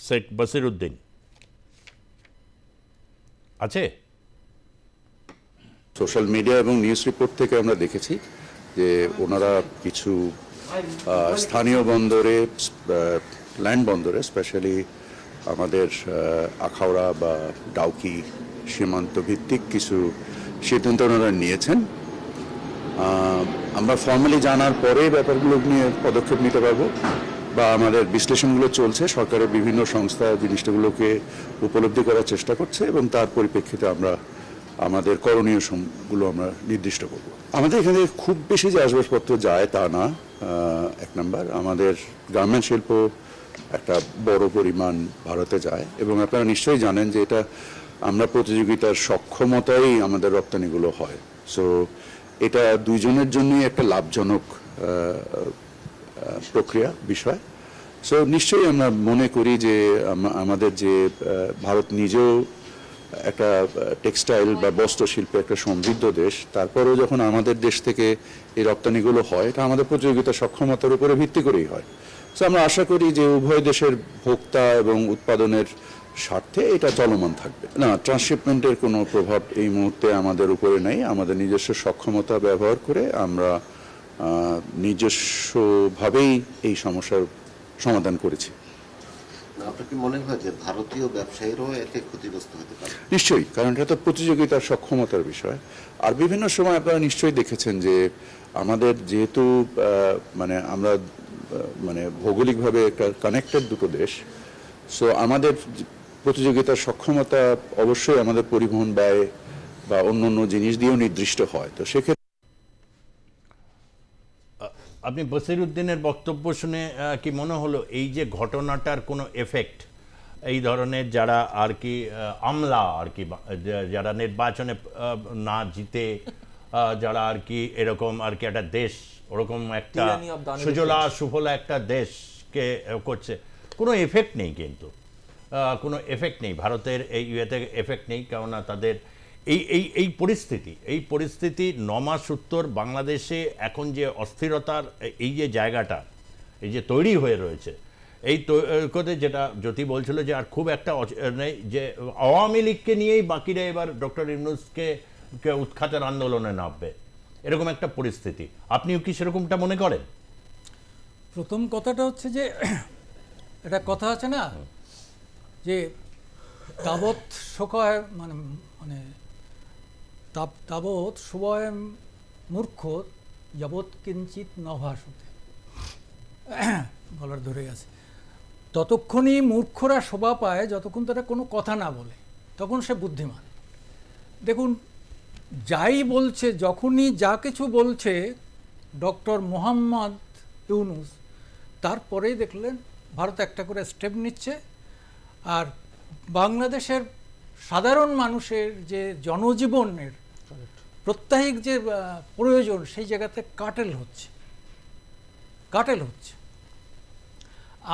শেখ বসির উদ্দিন আছে? সোশ্যাল মিডিয়া এবং নিউজ রিপোর্ট থেকে আমরা দেখেছি যে ওনারা কিছু স্থানীয় বন্দরে, ল্যান্ড বন্দরে, স্পেশালি আমাদের আখাউড়া বা ডাউকি সীমান্ত ভিত্তিক কিছু সিদ্ধান্ত ওনারা নিয়েছেন। আমরা ফর্মালি জানার পরে ব্যাপারগুলো নিয়ে পদক্ষেপ নিতে পারবো, বা আমাদের বিশ্লেষণগুলো চলছে, সরকারের বিভিন্ন সংস্থা জিনিসগুলোকে উপলব্ধি করার চেষ্টা করছে এবং তার পরিপ্রেক্ষিতে আমরা আমাদের করণীয় গুলো আমরা নির্দিষ্ট করব। আমাদের এখানে খুব বেশি যে আসবাবপত্র যায় তা না। এক নাম্বার, আমাদের গার্মেন্ট শিল্প একটা বড় পরিমাণ ভারতে যায়, এবং আপনারা নিশ্চয়ই জানেন যে এটা আমরা প্রতিযোগিতার সক্ষমতাই আমাদের রপ্তানিগুলো হয়। সো এটা দুইজনের জন্যই একটা লাভজনক প্রক্রিয়া বিষয়। সো নিশ্চয়ই আমরা মনে করি যে আমাদের যে ভারত নিজেও একটা টেক্সটাইল বা বস্ত্র শিল্পে একটা সমৃদ্ধ দেশ, তারপরেও যখন আমাদের দেশ থেকে এই রপ্তানিগুলো হয়, এটা আমাদের প্রতিযোগিতা সক্ষমতার উপরে ভিত্তি করেই হয়। সো আমরা আশা করি যে উভয় দেশের ভোক্তা এবং উৎপাদনের স্বার্থে এটা চলমান থাকবে। না, ট্রান্সশিপমেন্টের কোনো প্রভাব এই মুহূর্তে আমাদের উপরে নেই। আমাদের নিজস্ব সক্ষমতা ব্যবহার করে আমরা নিজস্বভাবেই এই সমস্যার সমাধান করেছি। আপনার কি মনে হয় যে ভারতীয় ব্যবসায়ীরাও এতে ক্ষতিগ্রস্ত হতে পারে? নিশ্চয়ই, কারণ এটা তো প্রতিযোগিতার সক্ষমতার বিষয়। আর বিভিন্ন সময় আপনারা নিশ্চয়ই দেখেছেন যে আমাদের যেহেতু আমরা ভৌগোলিকভাবে একটা কানেক্টেড দুটো দেশ, সো আমাদের প্রতিযোগিতার সক্ষমতা অবশ্যই আমাদের পরিবহন ব্যয় বা অন্য জিনিস দিয়েও নির্দিষ্ট হয়। তো সেক্ষেত্রে আপনি বসিরউদ্দিনের বক্তব্য শুনে কি মনে হলো এই যে ঘটনাটার কোনো এফেক্ট এই ধরনের যারা আর কি আমলা আর কি যারা নির্বাচনে না জিতে যারা আর কি এরকম আর কি একটা দেশ ওরকম একটা সুজলা সুফলা একটা দেশকে করছে, কোনো এফেক্ট নেই, কিন্তু কোনো এফেক্ট নেই ভারতের এই ইয়েতে এফেক্ট নেই, কেননা তাদের এই পরিস্থিতি 9 মাস উত্তর বাংলাদেশে এখন যে অস্থিরতার এই যে জায়গাটা এই যে তৈরি হয়ে রয়েছে, এই কথা যেটা জ্যোতি বলছিল যে আর খুব একটা নেই, যে আওয়ামী লীগকে নিয়েই বাকিরা এবার ডক্টর ইউনূসকে উৎখাতের আন্দোলনে নামবে, এরকম একটা পরিস্থিতি। আপনিও কি সেরকমটা মনে করেন? প্রথম কথাটা হচ্ছে যে এটা কথা আছে না যে তাবৎ শোকায় মানে তাবৎ শোভয় মূর্খ যাবৎ কিঞ্চিত নভাসতে, গলার ধরে আছে, ততক্ষণই মূর্খরা শোভা পায় যতক্ষণ তারা কোনো কথা না বলে, তখন সে বুদ্ধিমান। দেখুন, যাই বলছে, যখনই যা কিছু বলছে ডক্টর মোহাম্মদ ইউনূস, তারপরেই দেখলেন ভারত একটা করে স্টেপ নিচ্ছে, আর বাংলাদেশের সাধারণ মানুষের যে জনজীবনের প্রত্যাহিক যে প্রয়োজন, সেই জায়গাতে কাটেল হচ্ছে।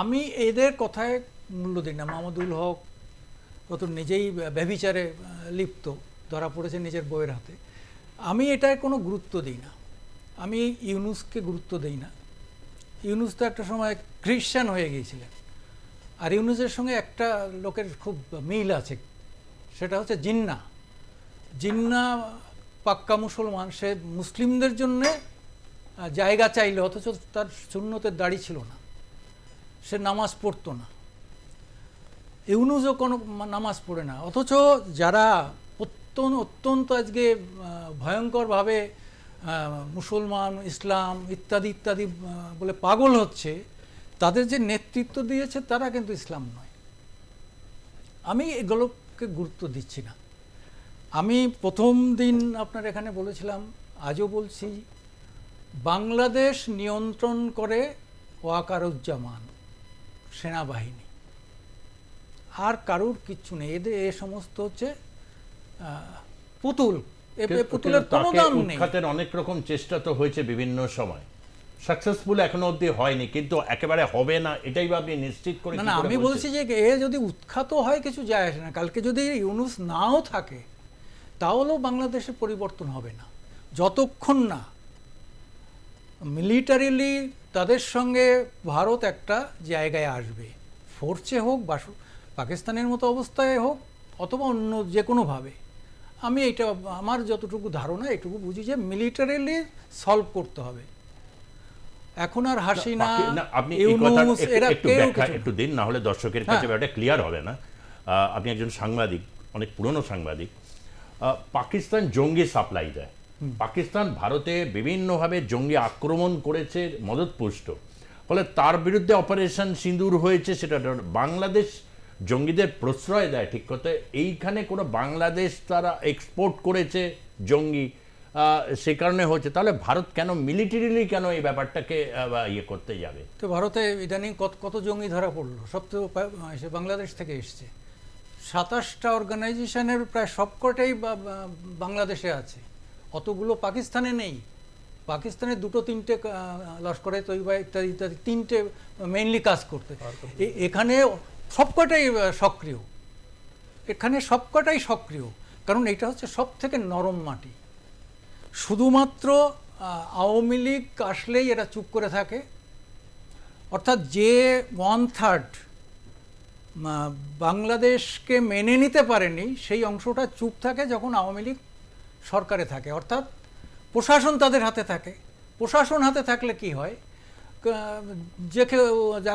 আমি এদের কথায় মূল্য দিই না। মাহমুদুল হক কত নিজেই ব্যভিচারে লিপ্ত, ধরা পড়েছে নিজের বইয়ের হাতে। আমি এটায় কোনো গুরুত্ব দিই না। আমি ইউনূসকে গুরুত্ব দিই না। ইউনূস তো একটা সময় খ্রিশ্চান হয়ে গিয়েছিলেন, আর ইউনূসের সঙ্গে একটা লোকের খুব মিল আছে, সেটা হচ্ছে জিন্না পাক্কা মুসলমান। সে মুসলিমদের জন্যে জায়গা চাইলে, অথচ তার সুন্নতের দাড়ি ছিল না, সে নামাজ পড়তো না। ইউনূসও কোনো নামাজ পড়ে না, অথচ যারা অত্যন্ত আজকে ভয়ঙ্করভাবে মুসলমান, ইসলাম ইত্যাদি ইত্যাদি বলে পাগল হচ্ছে, তাদের যে নেতৃত্ব দিয়েছে তারা কিন্তু ইসলাম নয়। আমি এগুলোকে গুরুত্ব দিচ্ছি না। আমি প্রথম দিন আপনার এখানে বলেছিলাম, আজও বলছি, বাংলাদেশ নিয়ন্ত্রণ করে ওয়াকারুজ্জামান সেনাবাহিনী, আর কারুর কিচ্ছু নেই। এদের এ সমস্ত হচ্ছে পুতুল, পুতুলের কোনো দাম নেই। উৎখাতের অনেক রকম চেষ্টা তো হয়েছে বিভিন্ন সময়, সাকসেসফুল এখনো অবধি হয়নি, কিন্তু একেবারে হবে না এটাই আপনি নিশ্চিত করে? না, আমি বলছি যে এ যদি উৎখাত হয় কিছু যায় আসে না। কালকে যদি ইউনূস নাও থাকে তাহলেও বাংলাদেশে পরিবর্তন হবে না, যতক্ষণ না মিলিটারিলি তাদের সঙ্গে ভারত একটা জায়গায় আসবে, ফোর্সে হোক বা পাকিস্তানের মতো অবস্থায় হোক, অথবা অন্য যে কোনোভাবে। আমি এটা আমার যতটুকু ধারণা এটুকু বুঝি যে মিলিটারিলি সলভ করতে হবে। এখন আর হাসিনা, আপনি একটু দিন, না হলে দর্শকের কাছে ব্যাপারটা ক্লিয়ার হবে না। আপনি একজন সাংবাদিক, অনেক পুরনো সাংবাদিক, পাকিস্তান জঙ্গি সাপ্লাই দেয়, পাকিস্তান ভারতে বিভিন্নভাবে জঙ্গি আক্রমণ করেছে মদতপুষ্ট, ফলে তার বিরুদ্ধে অপারেশন সিঁদুর হয়েছে। সেটা বাংলাদেশ জঙ্গিদের প্রশ্রয় দেয় ঠিক কথা, এইখানে কোনো বাংলাদেশ তারা এক্সপোর্ট করেছে জঙ্গি, সে কারণে হচ্ছে। তাহলে ভারত কেন মিলিটারিলি কেন এই ব্যাপারটাকে ইয়ে করতে যাবে? তো ভারতে ইদানিং কত জঙ্গি ধরা পড়লো, সব তো বাংলাদেশ থেকে এসছে। 27টা অর্গানাইজেশনের প্রায় সবকটাই বাংলাদেশে আছে, অতগুলো পাকিস্তানে নেই। পাকিস্তানে 2-3টে লস্করে তৈবা ইত্যাদি ইত্যাদি 3টে মেইনলি কাজ করতে, এখানে সবকটাই সক্রিয়, এখানে সবকটাই সক্রিয়, কারণ এটা হচ্ছে সব থেকে নরম মাটি। শুধুমাত্র আওয়ামী লীগ আসলেই এরা চুপ করে থাকে, অর্থাৎ যে 1/3 বাংলাদেশকে মেনে নিতে পারেনি সেই অংশটা চুপ থাকে যখন আওয়ামী লীগ সরকারে থাকে, অর্থাৎ প্রশাসন তাদের হাতে থাকে। প্রশাসন হাতে থাকলে কি হয়, যে কেউ যা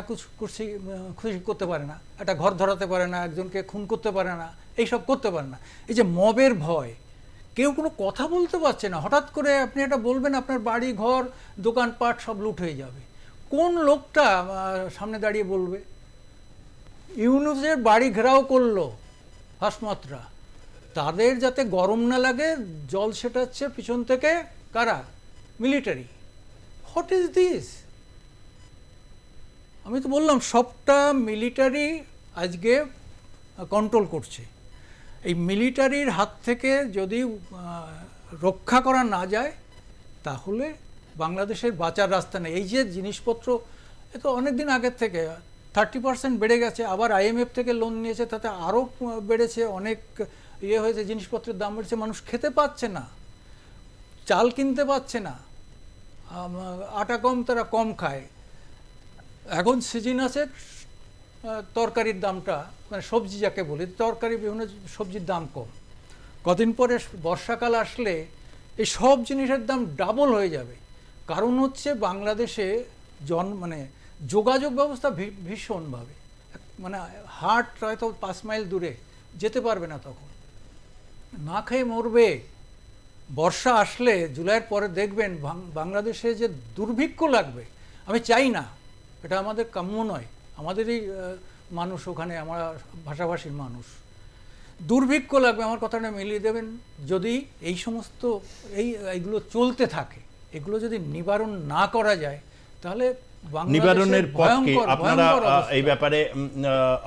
খুশি করতে পারে না, একটা ঘর ধরাতে পারে না, একজনকে খুন করতে পারে না, এইসব করতে পারে না। এই যে মবের ভয়, কেউ কোনো কথা বলতে পারছে না, হঠাৎ করে আপনি এটা বলবেন আপনার বাড়ি ঘর দোকানপাট সব লুট হয়ে যাবে, কোন লোকটা সামনে দাঁড়িয়ে বলবে? ইউনূসের বাড়ি ঘেরাও করলো ফার্স্ট মাত্রা, তাদের যাতে গরম না লাগে জল সেটাচ্ছে পিছন থেকে কারা? মিলিটারি। What is this? আমি তো বললাম সবটা মিলিটারি আজকে কন্ট্রোল করছে। এই মিলিটারির হাত থেকে যদি রক্ষা করা না যায় তাহলে বাংলাদেশের বাঁচার রাস্তা নেই। এই যে জিনিসপত্র, এ তো অনেক দিন আগের থেকে 30% বেড়ে গেছে, আবার IMF থেকে লোন নিয়েছে, তাতে আরও বেড়েছে, অনেক ইয়ে হয়েছে, জিনিসপত্রের দাম বেড়েছে, মানুষ খেতে পাচ্ছে না, চাল কিনতে পাচ্ছে না, আটা কম তারা কম খায়। এখন সিজন আছে তরকারির দামটা, মানে সবজি যাকে বলি, তরকারি বিভিন্ন সবজির দাম কম, কদিন পরে বর্ষাকাল আসলে এই সব জিনিসের দাম ডাবল হয়ে যাবে। কারণ হচ্ছে বাংলাদেশে মানে যোগাযোগ ব্যবস্থা ভীষণভাবে, মানে হাট হয়তো 5 মাইল দূরে যেতে পারবে না, তখন না খেয়ে মরবে। বর্ষা আসলে জুলাইয়ের পরে দেখবেন বাংলাদেশে যে দুর্ভিক্ষ লাগবে, আমি চাই না, এটা আমাদের কাম্য নয়, আমাদেরই মানুষ ওখানে, আমরা ভাষাভাষীর মানুষ, দুর্ভিক্ষ লাগবে। আমার কথাটা মিলিয়ে দেবেন, যদি এই সমস্ত এইগুলো চলতে থাকে, এগুলো যদি নিবারণ না করা যায় তাহলে নিবারণের পথ কি? আপনারা এই ব্যাপারে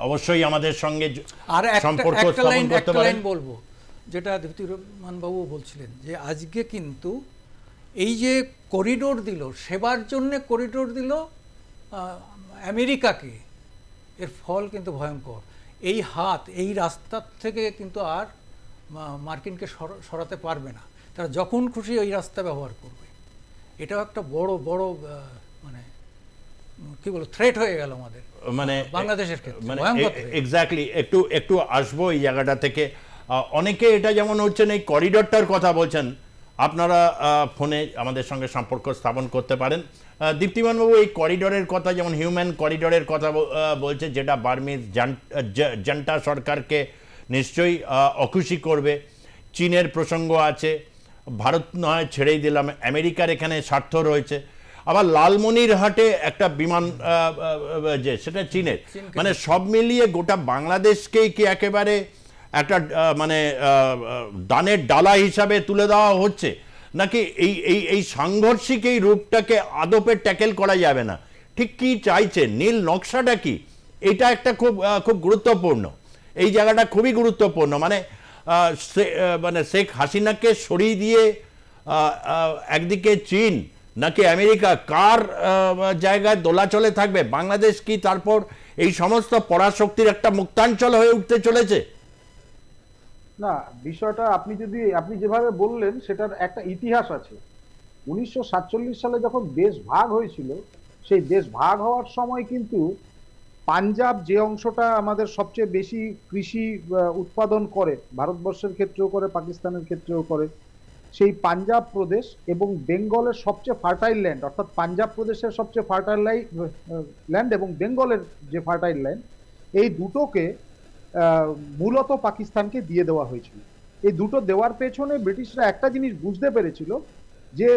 অবশ্যই আমাদের সঙ্গে আর সম্পর্ক স্থাপন করতে পারেন। বলবো যেটা দীপ্তিমান বাবু বলছিলেন, যে আজকে কিন্তু এই যে করিডোর দিল, সেবার জন্য করিডোর দিল আমেরিকাকে, এর ফল কিন্তু ভয়ঙ্কর। এই হাত এই রাস্তার থেকে কিন্তু আর মার্কিনকে সরাতে পারবে না, তারা যখন খুশি ওই রাস্তা ব্যবহার করবে। এটাও একটা বড় বড় মানে কি বলবো থ্রেট হয়ে গেল আমাদের, মানে বাংলাদেশের ক্ষেত্রে, মানে এক্স্যাক্টলি। একটু আসবো এই জায়গাটা থেকে। অনেকে এটা যেমন হচ্ছেন এই করিডোরটার কথা বলছেন, আপনারা ফোনে আমাদের সঙ্গে সম্পর্ক স্থাপন করতে পারেন। দীপ্তিমানবাবু, এই করিডোরের কথা, যেমন হিউম্যান করিডোরের কথা বলছে, যেটা বার্মিজ জান্টা সরকারকে নিশ্চয়ই অখুশি করবে। চীনের প্রসঙ্গ আছে, ভারত নয় ছেড়েই দিলাম, আমেরিকার এখানে স্বার্থ রয়েছে। আবার লালমনিরহাটে একটা বিমান যে সেটা চীনের, মানে সব মিলিয়ে গোটা বাংলাদেশকেই কি একেবারে একটা মানে দানের ডালা হিসাবে তুলে দেওয়া হচ্ছে, নাকি এই সাংঘর্ষিক এই রূপটাকে আদপে ট্যাকেল করা যাবে না? ঠিক কি চাইছে, নীল নকশাটা কি? এটা একটা খুব গুরুত্বপূর্ণ, এই জায়গাটা খুবই গুরুত্বপূর্ণ। মানে শেখ হাসিনাকে সরিয়ে দিয়ে একদিকে চীন নাকি আমেরিকা, কার জায়গায় দোলাচলে থাকবে বাংলাদেশ? কি তারপর এই সমস্ত পরাশক্তির একটা মুক্তাঞ্চল হয়ে উঠতে চলেছে? না, বিষয়টা আপনি যেভাবে বললেন সেটার একটা ইতিহাস আছে। 1947 সালে যখন দেশ ভাগ হয়েছিল, সেই দেশ ভাগ হওয়ার সময় কিন্তু পাঞ্জাব, যে অংশটা আমাদের সবচেয়ে বেশি কৃষি উৎপাদন করে, ভারতবর্ষের ক্ষেত্রেও করে, পাকিস্তানের ক্ষেত্রেও করে, সেই পাঞ্জাব প্রদেশ এবং বেঙ্গলের সবচেয়ে ফার্টাইল ল্যান্ড, অর্থাৎ পাঞ্জাব প্রদেশের সবচেয়ে ফার্টাইল ল্যান্ড এবং বেঙ্গলের যে ফার্টাইল ল্যান্ড, এই দুটোকে মূলত পাকিস্তানকে দিয়ে দেওয়া হয়েছিল। এই দুটো দেওয়ার পেছনে ব্রিটিশরা একটা জিনিস বুঝতে পেরেছিল যে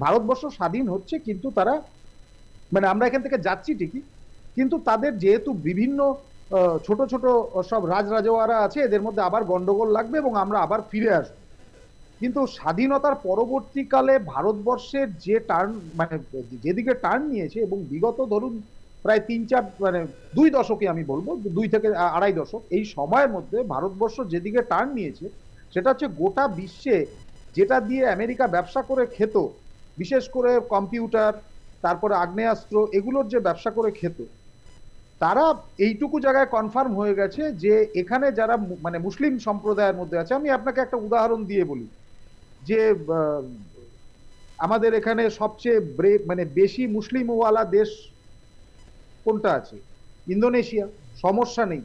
ভারতবর্ষ স্বাধীন হচ্ছে, কিন্তু তারা মানে আমরা এখান থেকে যাচ্ছি ঠিকই, কিন্তু তাদের যেহেতু বিভিন্ন ছোট ছোট সব রাজরাজওয়ারা আছে, এদের মধ্যে আবার গন্ডগোল লাগবে এবং আমরা আবার ফিরে আসবো। কিন্তু স্বাধীনতার পরবর্তীকালে ভারতবর্ষের যে টার্ন মানে যেদিকে টার্ন নিয়েছে এবং বিগত ধরুন প্রায় 3-4 মানে 2 দশকে আমি বলবো 2 থেকে আড়াই দশক এই সময়ের মধ্যে ভারতবর্ষ যেদিকে টার্ন নিয়েছে সেটা হচ্ছে গোটা বিশ্বে যেটা দিয়ে আমেরিকা ব্যবসা করে খেত, বিশেষ করে কম্পিউটার, তারপরে আগ্নেয়াস্ত্র, এগুলোর যে ব্যবসা করে খেত, তারা এইটুকু জায়গায় কনফার্ম হয়ে গেছে যে এখানে যারা মানে মুসলিম সম্প্রদায়ের মধ্যে আছে, আমি আপনাকে একটা উদাহরণ দিয়ে বলি যে আমাদের এখানে সবচেয়ে মানে বেশি মুসলিমওয়ালা দেশ কোনটা আছে? ইন্দোনেশিয়া। সমস্যা নেই,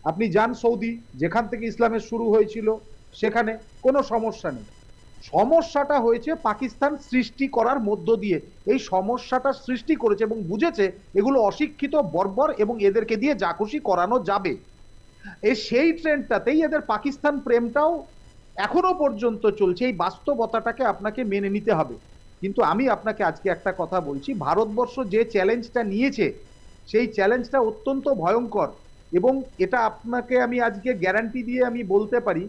আপনি যান সৌদি, যেখান থেকে ইসলামের শুরু হয়েছিল, সেখানে কোনো সমস্যা নেই। সমস্যাটা হয়েছে পাকিস্তান সৃষ্টি করার মধ্য দিয়ে। এই সমস্যাটা সৃষ্টি করেছে এবং বুঝেছে এগুলো অশিক্ষিত, বর্বর এবং এদেরকে দিয়ে যা খুশি করানো যাবে। সেই ট্রেন্ডটাতেই এদের পাকিস্তান প্রেমটাও এখনো পর্যন্ত চলছে। এই বাস্তবতাটাকে আপনাকে মেনে নিতে হবে। কিন্তু আমি আপনাকে আজকে একটা কথা বলছি, ভারতবর্ষ যে চ্যালেঞ্জটা নিয়েছে সেই চ্যালেঞ্জটা অত্যন্ত ভয়ঙ্কর এবং এটা আপনাকে আমি আজকে গ্যারান্টি দিয়ে আমি বলতে পারি,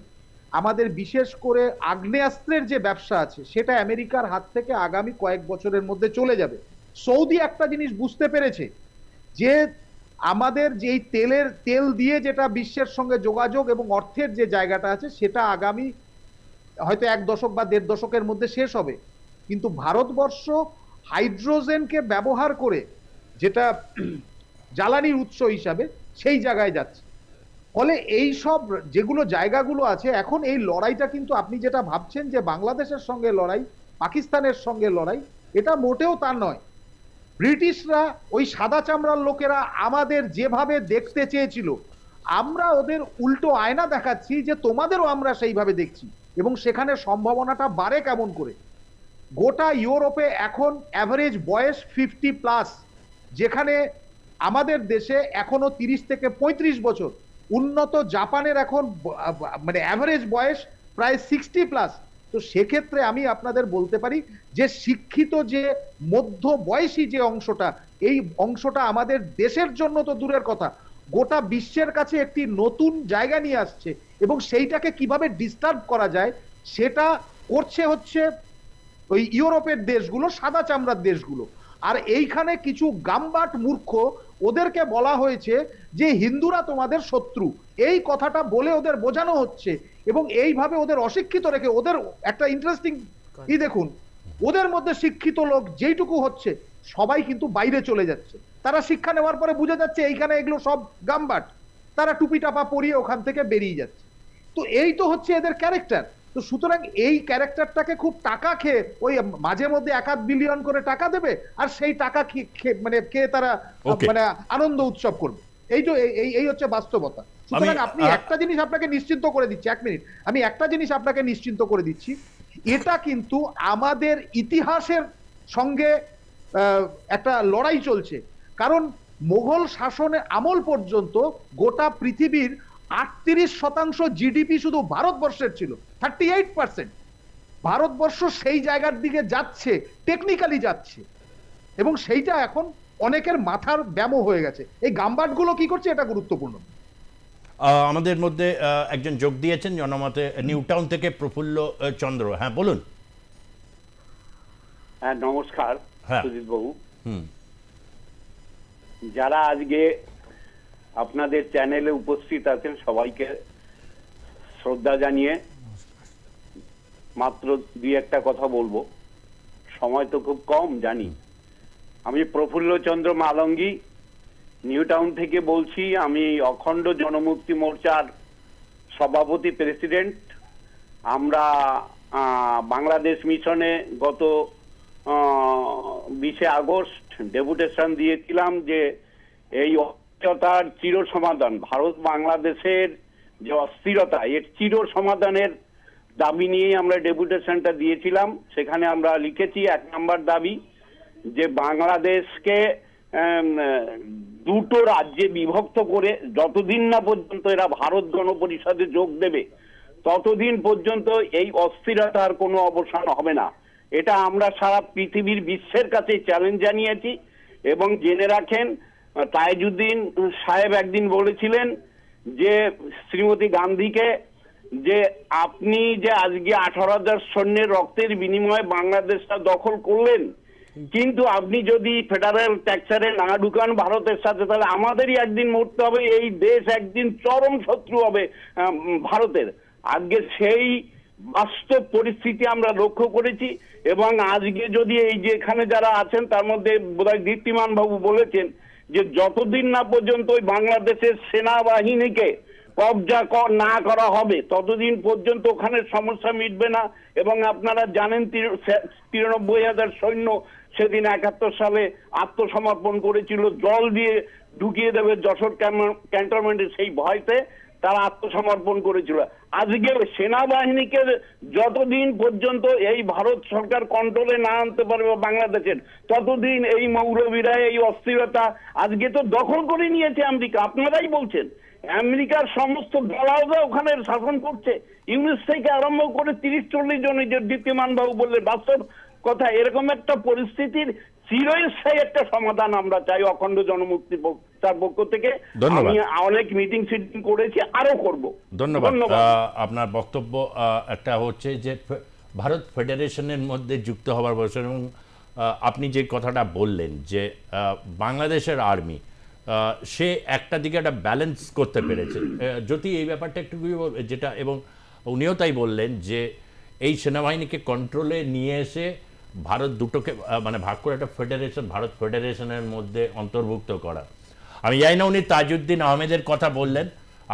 আমাদের বিশেষ করে আগ্নেয়াস্ত্রের যে ব্যবসা আছে সেটা আমেরিকার হাত থেকে আগামী কয়েক বছরের মধ্যে চলে যাবে। সৌদি একটা জিনিস বুঝতে পেরেছে যে আমাদের যেই তেল দিয়ে যেটা বিশ্বের সঙ্গে যোগাযোগ এবং অর্থের যে জায়গাটা আছে সেটা আগামী হয়তো 1 দশক বা 1.5 দশকের মধ্যে শেষ হবে, কিন্তু ভারতবর্ষ হাইড্রোজেনকে ব্যবহার করে যেটা জ্বালানির উৎস হিসাবে সেই জায়গায় যাচ্ছে। ফলে এই সব যেগুলো জায়গাগুলো আছে এখন এই লড়াইটা কিন্তু আপনি যেটা ভাবছেন যে বাংলাদেশের সঙ্গে লড়াই, পাকিস্তানের সঙ্গে লড়াই, এটা মোটেও তা নয়। ব্রিটিশরা ওই সাদা চামড়ার লোকেরা আমাদের যেভাবে দেখতে চেয়েছিল, আমরা ওদের উল্টো আয়না দেখাচ্ছি যে তোমাদেরও আমরা সেইভাবে দেখছি এবং সেখানে সম্ভাবনাটা বাড়ে কেমন করে। গোটা ইউরোপে এখন অ্যাভারেজ বয়স 50+, যেখানে আমাদের দেশে এখনো 30 থেকে 35 বছর। উন্নত জাপানের এখন মানে অ্যাভারেজ বয়স প্রায় 60+। তো সেক্ষেত্রে আমি আপনাদের বলতে পারি যে শিক্ষিত যে মধ্য বয়সী যে অংশটা, এই অংশটা আমাদের দেশের জন্য তো দূরের কথা, গোটা বিশ্বের কাছে একটি নতুন জায়গা নিয়ে আসছে এবং সেইটাকে কিভাবে ডিস্টার্ব করা যায় সেটা করছে হচ্ছে ওই ইউরোপের দেশগুলো, সাদা চামড়ার দেশগুলো। আর এইখানে কিছু গামবাট মূর্খ, ওদেরকে বলা হয়েছে যে হিন্দুরা তোমাদের শত্রু, এই কথাটা বলে ওদের বোঝানো হচ্ছে এবং এইভাবে ওদের অশিক্ষিত রেখে ওদের একটা ইন্টারেস্টিং দেখুন, ওদের মধ্যে শিক্ষিত লোক যেইটুকু হচ্ছে সবাই কিন্তু বাইরে চলে যাচ্ছে। তারা শিক্ষা নেওয়ার পরে বুঝে যাচ্ছে এইখানে এগুলো সব গামবাট, তারা টুপি টাপা পরিয়ে ওখান থেকে বেরিয়ে যাচ্ছে। তো এই তো হচ্ছে এদের ক্যারেক্টার। তো সুতরাং এই ক্যারেক্টারটাকে খুব টাকা খেয়ে ওই মাঝে মধ্যে 1-8 বিলিয়ন করে টাকা দেবে আর সেই টাকা মানে খেয়ে তারা মানে আনন্দ উৎসব করবে। এই তো এই হচ্ছে বাস্তবতা। সুতরাং আপনি একটা জিনিস আপনাকে নিশ্চিন্ত করে দিচ্ছি, 1 মিনিট, আমি একটা জিনিস আপনাকে নিশ্চিন্ত করে দিচ্ছি, এটা কিন্তু আমাদের ইতিহাসের সঙ্গে একটা লড়াই চলছে। কারণ মোগল শাসনের আমল পর্যন্ত গোটা পৃথিবীর 38% জিডিপি শুধু ভারতবর্ষের ছিল, 38%। ভারতবর্ষ সেই জায়গার দিকে যাচ্ছে, টেকনিক্যালি যাচ্ছে এবং সেইটা এখন অনেকের মাথার ব্যামো হয়ে গেছে। এই গামবাটগুলো কি করছে এটা গুরুত্বপূর্ণ। আমাদের মধ্যে একজন যোগ দিয়েছেন জনমতে নিউটাউন থেকে প্রফুল্ল চন্দ্র। হ্যাঁ বলুন। হ্যাঁ নমস্কার সুজিত বাবু। যারা আজকে আপনাদের চ্যানেলে উপস্থিত আছেন সবাইকে শ্রদ্ধা জানিয়ে মাত্র 2-1টা কথা বলবো, সময় তো খুব কম জানি। আমি প্রফুল্ল চন্দ্র মালঙ্গি নিউটাউন থেকে বলছি। আমি অখণ্ড জনমুক্তি মোর্চার সভাপতি, প্রেসিডেন্ট। আমরা বাংলাদেশ মিশনে গত 20 আগস্ট ডেপুটেশন দিয়েছিলাম যে এই অস্থিরতার চির সমাধান, ভারত বাংলাদেশের যে অস্থিরতা এর চির সমাধানের দাবি নিয়ে আমরা ডেপুটেশনটা দিয়েছিলাম। সেখানে আমরা লিখেছি 1 নম্বর দাবি যে বাংলাদেশকে 2টো রাজ্যে বিভক্ত করে যতদিন না পর্যন্ত এরা ভারত গণপরিষদে যোগ দেবে ততদিন পর্যন্ত এই অস্থিরতার কোনো অবসান হবে না। এটা আমরা সারা পৃথিবীর বিশ্বের কাছে চ্যালেঞ্জ জানিয়েছি। এবং জেনে রাখেন, তাইজুদ্দিন সাহেব একদিন বলেছিলেন যে শ্রীমতী গান্ধীকে, যে আপনি যে আজকে 18,000 সৈন্যের রক্তের বিনিময়ে বাংলাদেশটা দখল করলেন, কিন্তু আপনি যদি ফেডারেল ট্যাক্সারে না ঢুকান ভারতের সাথে, তাহলে আমাদেরই একদিন মরতে হবে, এই দেশ একদিন চরম শত্রু হবে ভারতের। আজকে সেই বাস্তব পরিস্থিতি আমরা লক্ষ্য করেছি। এবং আজকে যদি এই যে এখানে যারা আছেন তার মধ্যে বোধহয় দীপ্তিমান বাবু বলেছেন যে যতদিন না পর্যন্ত ওই বাংলাদেশের সেনাবাহিনীকে কবজা না করা হবে ততদিন পর্যন্ত ওখানে সমস্যা মিটবে না। এবং আপনারা জানেন 93,000 সৈন্য সেদিন 71 সালে আত্মসমর্পণ করেছিল, জল দিয়ে ঢুকিয়ে দেবে যশোর ক্যান্টনমেন্টে, সেই ভয়তে তারা আত্মসমর্পণ করেছিল। আজকে সেনাবাহিনীকে যতদিন পর্যন্ত এই ভারত সরকার কন্ট্রোলে না আনতে পারবে বাংলাদেশের, ততদিন এই মৌলবীরা এই অস্থিরতা আজকে তো দখল করে নিয়েছে আমেরিকা। আপনারাই বলছেন আমেরিকার সমস্ত দলালরা ওখানে শাসন করছে, ইউনিস থেকে আরম্ভ করে 30-40 জন, যে দীপ্তিমান বাবু বললেন বাস্তব কথা। এরকম একটা পরিস্থিতির চিরস্থায়ী একটা সমাধান আমরা চাই অখণ্ড জনমুক্তি তার পক্ষ থেকে। আমি অনেক মিটিং সিটিং করেছি, আরো করব। ধন্যবাদ। আপনার বক্তব্য একটা হচ্ছে যে ভারত ফেডারেশনের মধ্যে যুক্ত হওয়ার বয়স, এবং আপনি যে কথাটা বললেন যে বাংলাদেশের আর্মি সে একটা দিকে একটা ব্যালেন্স করতে পেরেছে। যদি এই ব্যাপারটা একটু যেটা, এবং উনিও তাই বললেন যে এই সেনাবাহিনীকে কন্ট্রোলে নিয়ে এসে ভারত দুটোকে মানে ভাগ করে একটা ফেডারেশন, ভারত ফেডারেশনের মধ্যে অন্তর্ভুক্ত করা। আমি জানি না উনি তাজউদ্দিন আহমেদের কথা বললেন,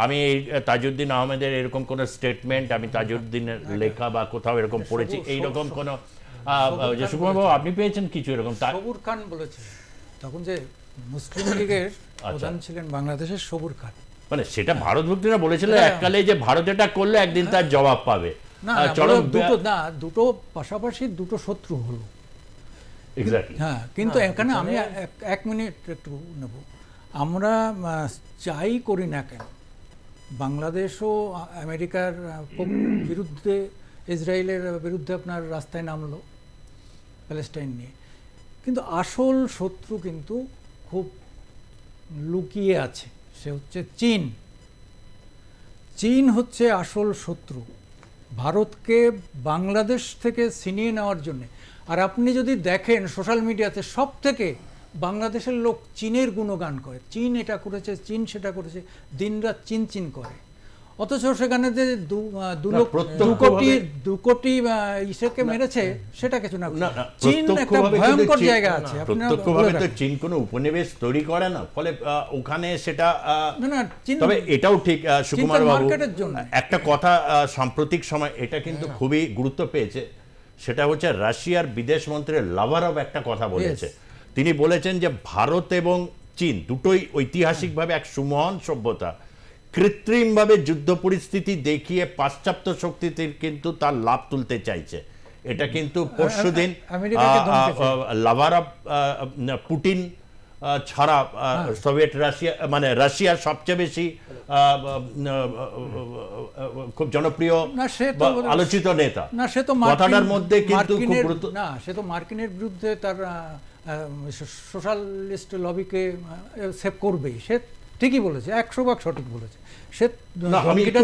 আমি এই তাজউদ্দিন আহমেদের এরকম কোনো স্টেটমেন্ট আমি তাজউদ্দিনের লেখা বা কোথাও এরকম পড়েছি এইরকম কোনো, যে সুকুমার বাবু আপনি পেয়েছেন কিছু এরকম? সবুর খান বলেছে তখন, যে মুসলিম লীগের প্রধান ছিলেন বাংলাদেশের সবুর খান, মানে সেটা ভারত ভক্তিরা বলেছিল এককালে যে ভারত এটা করলে একদিন তার জবাব পাবে। দুটো পাশাপাশি দুটো শত্রু হলো। হ্যাঁ, কিন্তু এখানে আমি 1 মিনিট একটু নেব। আমরা চাই করি না কেন, বাংলাদেশও আমেরিকার বিরুদ্ধে, ইসরায়েলের বিরুদ্ধে আপনার রাস্তায় নামলো প্যালেস্টাইন নিয়ে, কিন্তু আসল শত্রু কিন্তু খুব লুকিয়ে আছে, সে হচ্ছে চীন। চীন হচ্ছে আসল শত্রু ভারতকে বাংলাদেশ থেকে ছিনিয়ে নেওয়ার জন্য। আর আপনি যদি দেখেন সোশ্যাল মিডিয়াতে সব থেকে বাংলাদেশের লোক চীনের গুণগান করে, চীন এটা করেছে, চীন সেটা করেছে, দিনরাত চীন চীন করে। অথচ সেখানে যে 2 কোটি ইসেকে মেরেছে সেটা কিছু না। চীন একটা ভয়ঙ্কর জায়গা আছে। প্রত্যক্ষভাবে তো চীন কোনো উপনিবেশ তৈরি করে না, ফলে ওখানে সেটা, তবে এটাও ঠিক সুকুমার বাবু একটা কথা সাম্প্রতিক সময় এটা কিন্তু খুবই গুরুত্ব পেয়েছে, সেটা হচ্ছে রাশিয়ার বিদেশ মন্ত্রী লাভারভ একটা কথা বলেছে। তিনি বলেছেন যে ভারত এবং চীন দুটোই ঐতিহাসিকভাবে এক সুমহান সভ্যতা, কৃত্রিমভাবে যুদ্ধ পরিস্থিতি দেখিয়ে পাশ্চাত্য শক্তির কিন্তু তার লাভ তুলতে চাইছে। এটা কিন্তু পরশুদিন লাভারভ পুটিন ছাড়া সোভিয়েত রাশিয়া, মানে রাশিয়ার সবচেয়ে বেশি খুব জনপ্রিয় আলোচিত নেতা, না সে তো কথাটার মধ্যে কিন্তু খুব গুরুত্ব, না সে তো মার্কিনের বিরুদ্ধে তার সোশ্যালিস্ট লবিকে সেভ করবেই, সে ঠিকই বলেছে, 100% সঠিক বলেছে। সে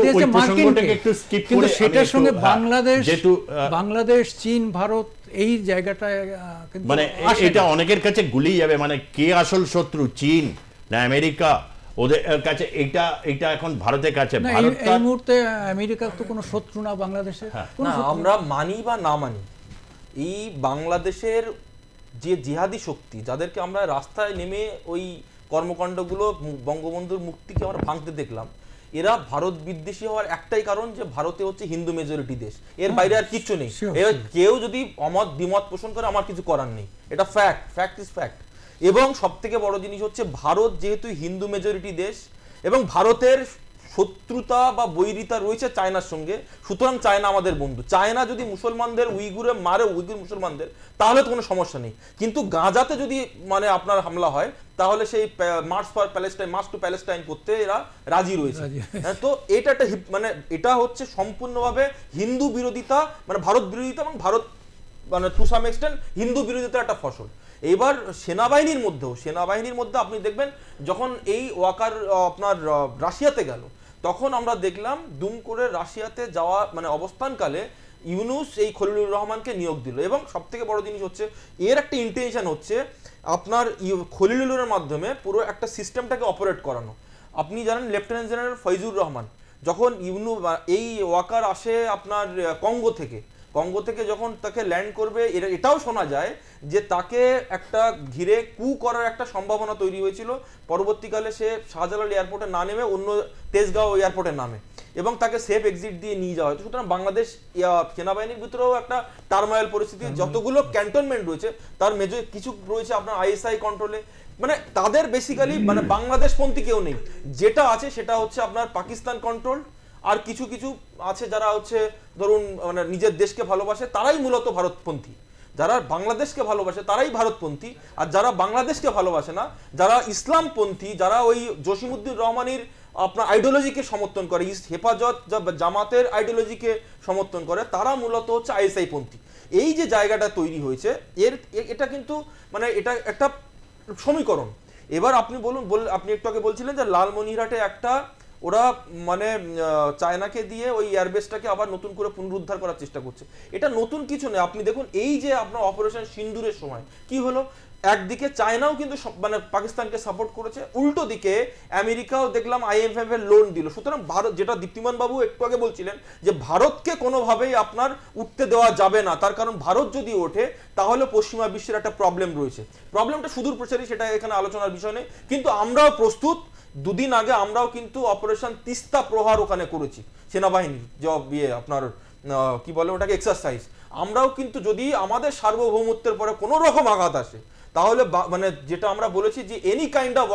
দিয়েছে মার্কিনকে, কিন্তু সেটার সঙ্গে বাংলাদেশ, চীন, ভারত এই জায়গাটায় মানে এটা অনেকের কাছে গুলিয়ে যাবে, মানে কে আসল শত্রু, চীন না আমেরিকা? ওদের কাছে এটা এখন ভারতের কাছে। এই মুহূর্তে আমেরিকা তো কোনো শত্রু না বাংলাদেশের। না, আমরা মানি বা না মানি, এই বাংলাদেশের যে জিহাদি শক্তি, যাদেরকে আমরা রাস্তায় নেমে ওই কর্মকাণ্ডগুলো বঙ্গবন্ধুর মুক্তিকে আমরা ভাঙতে দেখলাম, এরা ভারত বিদ্বেষী হওয়ার একটাই কারণ যে ভারতে হচ্ছে হিন্দু মেজরিটি দেশ, এর বাইরে আর কিচ্ছু নেই। এবার কেউ যদি দ্বিমত পোষণ করে, আমার কিছু করার নেই, এটা ফ্যাক্ট ইজ ফ্যাক্ট। এবং সব থেকে বড় জিনিস হচ্ছে ভারত যেহেতু হিন্দু মেজরিটি দেশ এবং ভারতের শত্রুতা বা বৈরিতা রয়েছে চায়নার সঙ্গে, সুতরাং চায়না আমাদের বন্ধু। চায়না যদি মুসলমানদের উইগুরে মারে, উইগুর মুসলমানদের, তাহলে তো কোনো সমস্যা নেই। কিন্তু গাজাতে যদি মানে আপনার হামলা হয়, তাহলে সেই March for Palestine, March two Palestine করতে এরা রাজি রয়েছে। তো এটা একটা মানে এটা হচ্ছে সম্পূর্ণভাবে হিন্দু বিরোধিতা, মানে ভারত বিরোধিতা, এবং ভারত মানে টু সাম এক্সটেন্ট হিন্দু বিরোধিতার একটা ফসল। এবার সেনাবাহিনীর মধ্যে আপনি দেখবেন যখন এই ওয়াকার আপনার রাশিয়াতে গেল, তখন আমরা দেখলাম দুম করে রাশিয়াতে যাওয়া মানে অবস্থানকালে ইউনুস এই খলিলুর রহমানকে নিয়োগ দিল। এবং সব থেকে বড় জিনিস হচ্ছে এর একটা ইন্টেনশন হচ্ছে আপনার খলিলুরের মাধ্যমে পুরো একটা সিস্টেমটাকে অপারেট করানো। আপনি জানেন লেফটেন্যান্ট জেনারেল ফয়জুর রহমান যখন এই ওয়াকার আসে আপনার কঙ্গো থেকে যখন তাকে ল্যান্ড করবে, এটাও শোনা যায় যে তাকে একটা ঘিরে কু করার একটা সম্ভাবনা তৈরি হয়েছিল। পরবর্তীকালে সে শাহজালাল এয়ারপোর্টে না নেমে অন্য তেজগাঁও এয়ারপোর্টে নামে এবং তাকে সেফ এক্সিট দিয়ে নিয়ে যাওয়া হয়। সুতরাং বাংলাদেশ সেনাবাহিনীর ভিতরেও একটা টার্মোয়াইল পরিস্থিতি, যতগুলো ক্যান্টনমেন্ট রয়েছে তার মেজর কিছু রয়েছে আপনার আইএসআই কন্ট্রোলে, মানে তাদের বেসিক্যালি মানে বাংলাদেশপন্থী কেউ নেই, যেটা আছে সেটা হচ্ছে আপনার পাকিস্তান কন্ট্রোল। আর কিছু কিছু আছে যারা হচ্ছে ধরুন মানে নিজের দেশকে ভালোবাসে, তারাই মূলত ভারতপন্থী। যারা বাংলাদেশকে ভালোবাসে তারাই ভারতপন্থী, আর যারা বাংলাদেশকে ভালোবাসে না, যারা ইসলামপন্থী, যারা ওই জসিমউদ্দিন রহমানির আপনার আইডিওলজিকে সমর্থন করে, হেফাজত জামাতের আইডিওলজিকে সমর্থন করে, তারা মূলত হচ্ছে আইএসআই পন্থী। এই যে জায়গাটা তৈরি হয়েছে এটা কিন্তু মানে এটা একটা সমীকরণ। এবার আপনি আপনি একটু আগে বলছিলেন যে লালমনিরহাটে একটা ওরা মানে চায়নাকে দিয়ে ওই এয়ারবেসটাকে আবার নতুন করে পুনরুদ্ধার করার চেষ্টা করছে। এটা নতুন কিছু নেই। আপনি দেখুন এই যে আপনার অপারেশন সিন্দুরের সময় কি হলো, একদিকে চায়নাও কিন্তু মানে পাকিস্তানকে সাপোর্ট করেছে, উল্টো দিকে আমেরিকাও দেখলাম IMF এর লোন দিল। সুতরাং ভারত, যেটা দীপ্তিমান বাবু একটু আগে বলছিলেন যে ভারতকে কোনোভাবেই আপনার উঠতে দেওয়া যাবে না, তার কারণ ভারত যদি ওঠে তাহলে পশ্চিমা বিশ্বের একটা প্রবলেম রয়েছে। প্রবলেমটা সুদূর প্রসারী, সেটা এখানে আলোচনার বিষয় নেই, কিন্তু আমরাও প্রস্তুত। দুদিন আগে আমরাও কিন্তু অপারেশন তিস্তা প্রহার ওখানে করেছি, সেনাবাহিনীর যে আপনার কি বলে ওটাকে এক্সারসাইজ। আমরাও কিন্তু যদি আমাদের সার্বভৌমত্বের পরে কোনো রকম আঘাত আসে, তাহলে মানে যেটা আমরা বলেছি যে any kind of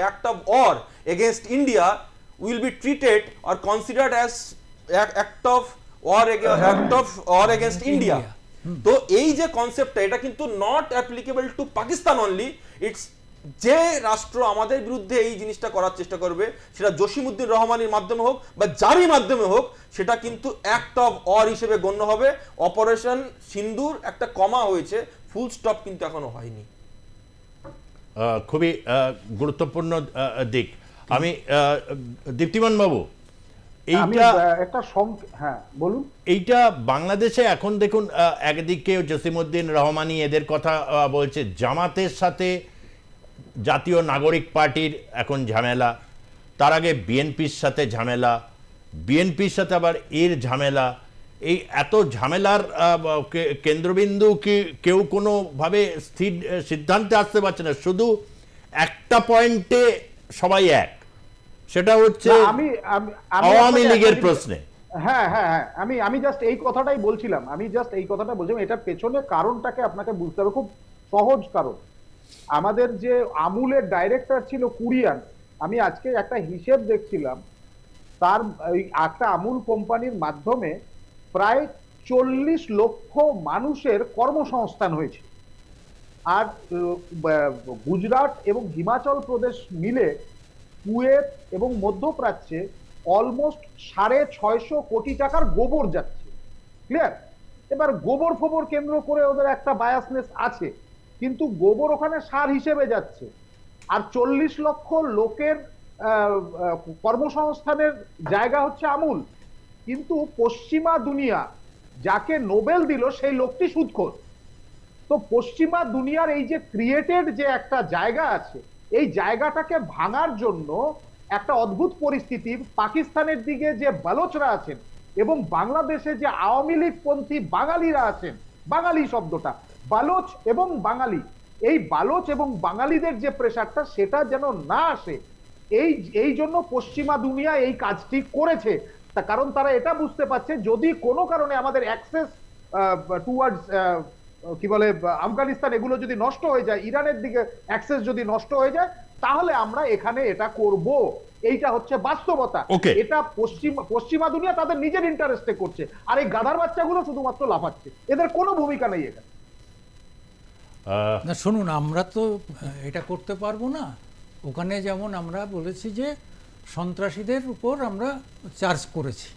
act of war against India will be treated or considered as act of war against India. তো এই যে কনসেপ্টটা, এটা কিন্তু not applicable to Pakistan only, it's যে রাষ্ট্র আমাদের বিরুদ্ধে এই জিনিসটা করার চেষ্টা করবে, সেটা জসিমউদ্দিন রহমানের মাধ্যমে হোক বা যারই মাধ্যমে হোক, সেটা কিন্তু অ্যাক্ট অফ ওয়ার হিসেবে গণ্য হবে। অপারেশন সিন্দুর একটা কমা হয়েছে, ফুল স্টপ কিন্তু এখনো হয়নি। খুবই গুরুত্বপূর্ণ দিক। আমি দীপ্তিমান বাবু, এইটা একটা হ্যাঁ বলুন। এইটা বাংলাদেশে এখন দেখুন একদিকে জসিমউদ্দিন রহমানি এদের কথা বলছে, জামাতের সাথে জাতীয় নাগরিক পার্টির এখন ঝামেলা, তার আগে বিএনপির সাথে ঝামেলা, বিএনপির সাথে আবার এর ঝামেলা। এই এত ঝামেলার কেন্দ্রবিন্দু কি কেউ কোনোভাবে স্থির সিদ্ধান্তে আসতে পারছে না, শুধু একটা পয়েন্টে সবাই এক, সেটা হচ্ছে আওয়ামী লীগের প্রশ্নে। হ্যাঁ হ্যাঁ হ্যাঁ, আমি জাস্ট এই কথাটাই বলছিলাম, এটার পেছনে কারণটাকে আপনাকে বুঝতে হবে। খুব সহজ কারণ, আমাদের যে আমুলের ডাইরেক্টর ছিল কুরিয়ান, আমি আজকে একটা হিসেব দেখছিলাম, তার একটা আমুল কোম্পানির মাধ্যমে প্রায় 40 লক্ষ মানুষের কর্মসংস্থান হয়েছে। আর গুজরাট এবং হিমাচল প্রদেশ মিলে কুয়েত এবং মধ্যপ্রাচ্যে অলমোস্ট 650 কোটি টাকার গোবর যাচ্ছে। ক্লিয়ার? এবার গোবর ফোবর কেন্দ্র করে ওদের একটা বায়াসনেস আছে, কিন্তু গোবর ওখানে সার হিসেবে যাচ্ছে। আর 40 লক্ষ লোকের কর্মসংস্থানের জায়গা হচ্ছে আমুল। কিন্তু পশ্চিমা দুনিয়া যাকে নোবেল দিল সেই লোকটি সুদখোর। তো পশ্চিমা দুনিয়ার এই যে ক্রিয়েটেড যে একটা জায়গা আছে, এই জায়গাটাকে ভাঙার জন্য একটা অদ্ভুত পরিস্থিতি, পাকিস্তানের দিকে যে বালোচরা আছেন এবং বাংলাদেশে যে আওয়ামী লীগ পন্থী বাঙালিরা আছেন, বাঙালি শব্দটা বালোচ এবং বাঙালি, এই বালোচ এবং বাঙালিদের যে প্রেশারটা সেটা যেন না আসে, এই জন্য পশ্চিমা দুনিয়া এই কাজটি করেছে। কারণ তারা এটা বুঝতে পারছে যদি কোনো কারণে আমাদের অ্যাক্সেস টুয়ার্ডস কি বলে আফগানিস্তান এগুলো যদি নষ্ট হয়ে যায়, ইরানের দিকে অ্যাক্সেস যদি নষ্ট হয়ে যায়, তাহলে আমরা এখানে এটা করব। এইটা হচ্ছে বাস্তবতা। এটা পশ্চিমা দুনিয়া তাদের নিজের ইন্টারেস্টে করছে, আর এই গাধার বাচ্চাগুলো শুধুমাত্র লাফাচ্ছে, এদের কোনো ভূমিকা নেই এখানে। না শুনুন, আমরা তো এটা করতে পারবো না। ওখানে যেমন আমরা বলেছি যে সন্ত্রাসীদের উপর আমরা চার্জ করেছি,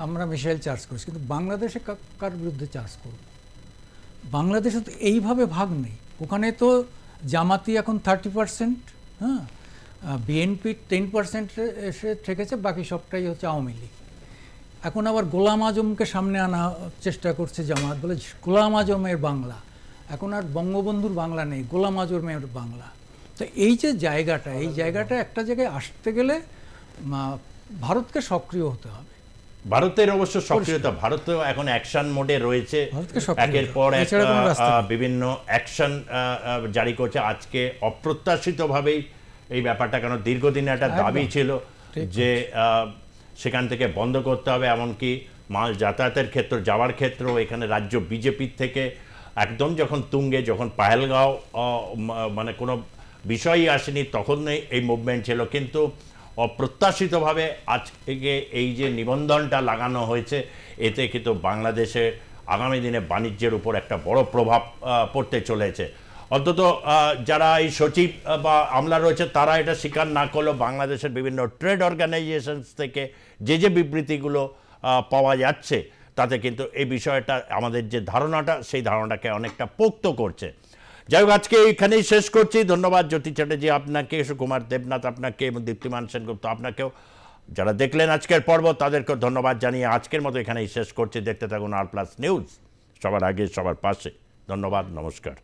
আমরা মিসাইল চার্জ করেছি, কিন্তু বাংলাদেশে কার বিরুদ্ধে চার্জ করব? বাংলাদেশে তো এইভাবে ভাগ নেই। ওখানে তো জামাতি এখন 30%, হ্যাঁ, বিএনপি 10% এসে ঠেকেছে, বাকি সবটাই হচ্ছে আওয়ামী লীগ। এখন আবার গোলাম আজমকে সামনে আনা চেষ্টা করছে জামাত, বলে গোলাম আজমের বাংলা। এখন আর বঙ্গবন্ধুর বাংলা নেই, গোলাম আজমের বাংলা। তো এই যে জায়গাটা, এই জায়গাটা একটা জায়গায় আসতে গেলে ভারতকে সক্রিয় হতে হবে। ভারতের অবশ্য সক্রিয়তা, ভারত এখন অ্যাকশন মোডে রয়েছে, একের পর এক বিভিন্ন অ্যাকশন জারি করছে। আজকে অপ্রত্যাশিতভাবেই এই ব্যাপারটা, কেন দীর্ঘদিনে একটা দাবি ছিল যে সেখান থেকে বন্ধ করতে হবে, এমনকি মাল যাতায়াতের ক্ষেত্র, যাওয়ার ক্ষেত্রেও এখানে রাজ্য বিজেপির থেকে একদম যখন তুঙ্গে, যখন পাহেলগাঁও মানে কোনো বিষয়ই আসেনি তখনই এই মুভমেন্ট ছিল। কিন্তু অপ্রত্যাশিতভাবে আজকে এই যে নিবন্ধনটা লাগানো হয়েছে, এতে কিন্তু বাংলাদেশে আগামী দিনে বাণিজ্যের উপর একটা বড় প্রভাব পড়তে চলেছে। অন্তত যারা এই সচিব বা আমলা রয়েছে তারা এটা স্বীকার না করলেও বাংলাদেশের বিভিন্ন ট্রেড অর্গানাইজেশনস থেকে যে বিবৃতিগুলো পাওয়া যাচ্ছে, তাতে কিন্তু এই বিষয়টা, আমাদের যে ধারণাটা, সেই ধারণাটাকে অনেকটা পোক্ত করছে। যাই হোক, আজকে এইখানেই শেষ করছি। ধন্যবাদ জ্যোতি চ্যাটার্জি আপনাকে, সুকুমার দেবনাথ আপনাকে এবং দীপ্তিমান সেনগুপ্ত আপনাকেও। যারা দেখলেন আজকের পর্ব তাদেরকেও ধন্যবাদ জানিয়ে আজকের মতো এখানেই শেষ করছি। দেখতে থাকুন আর প্লাস নিউজ, সবার আগে সবার পাশে। ধন্যবাদ, নমস্কার।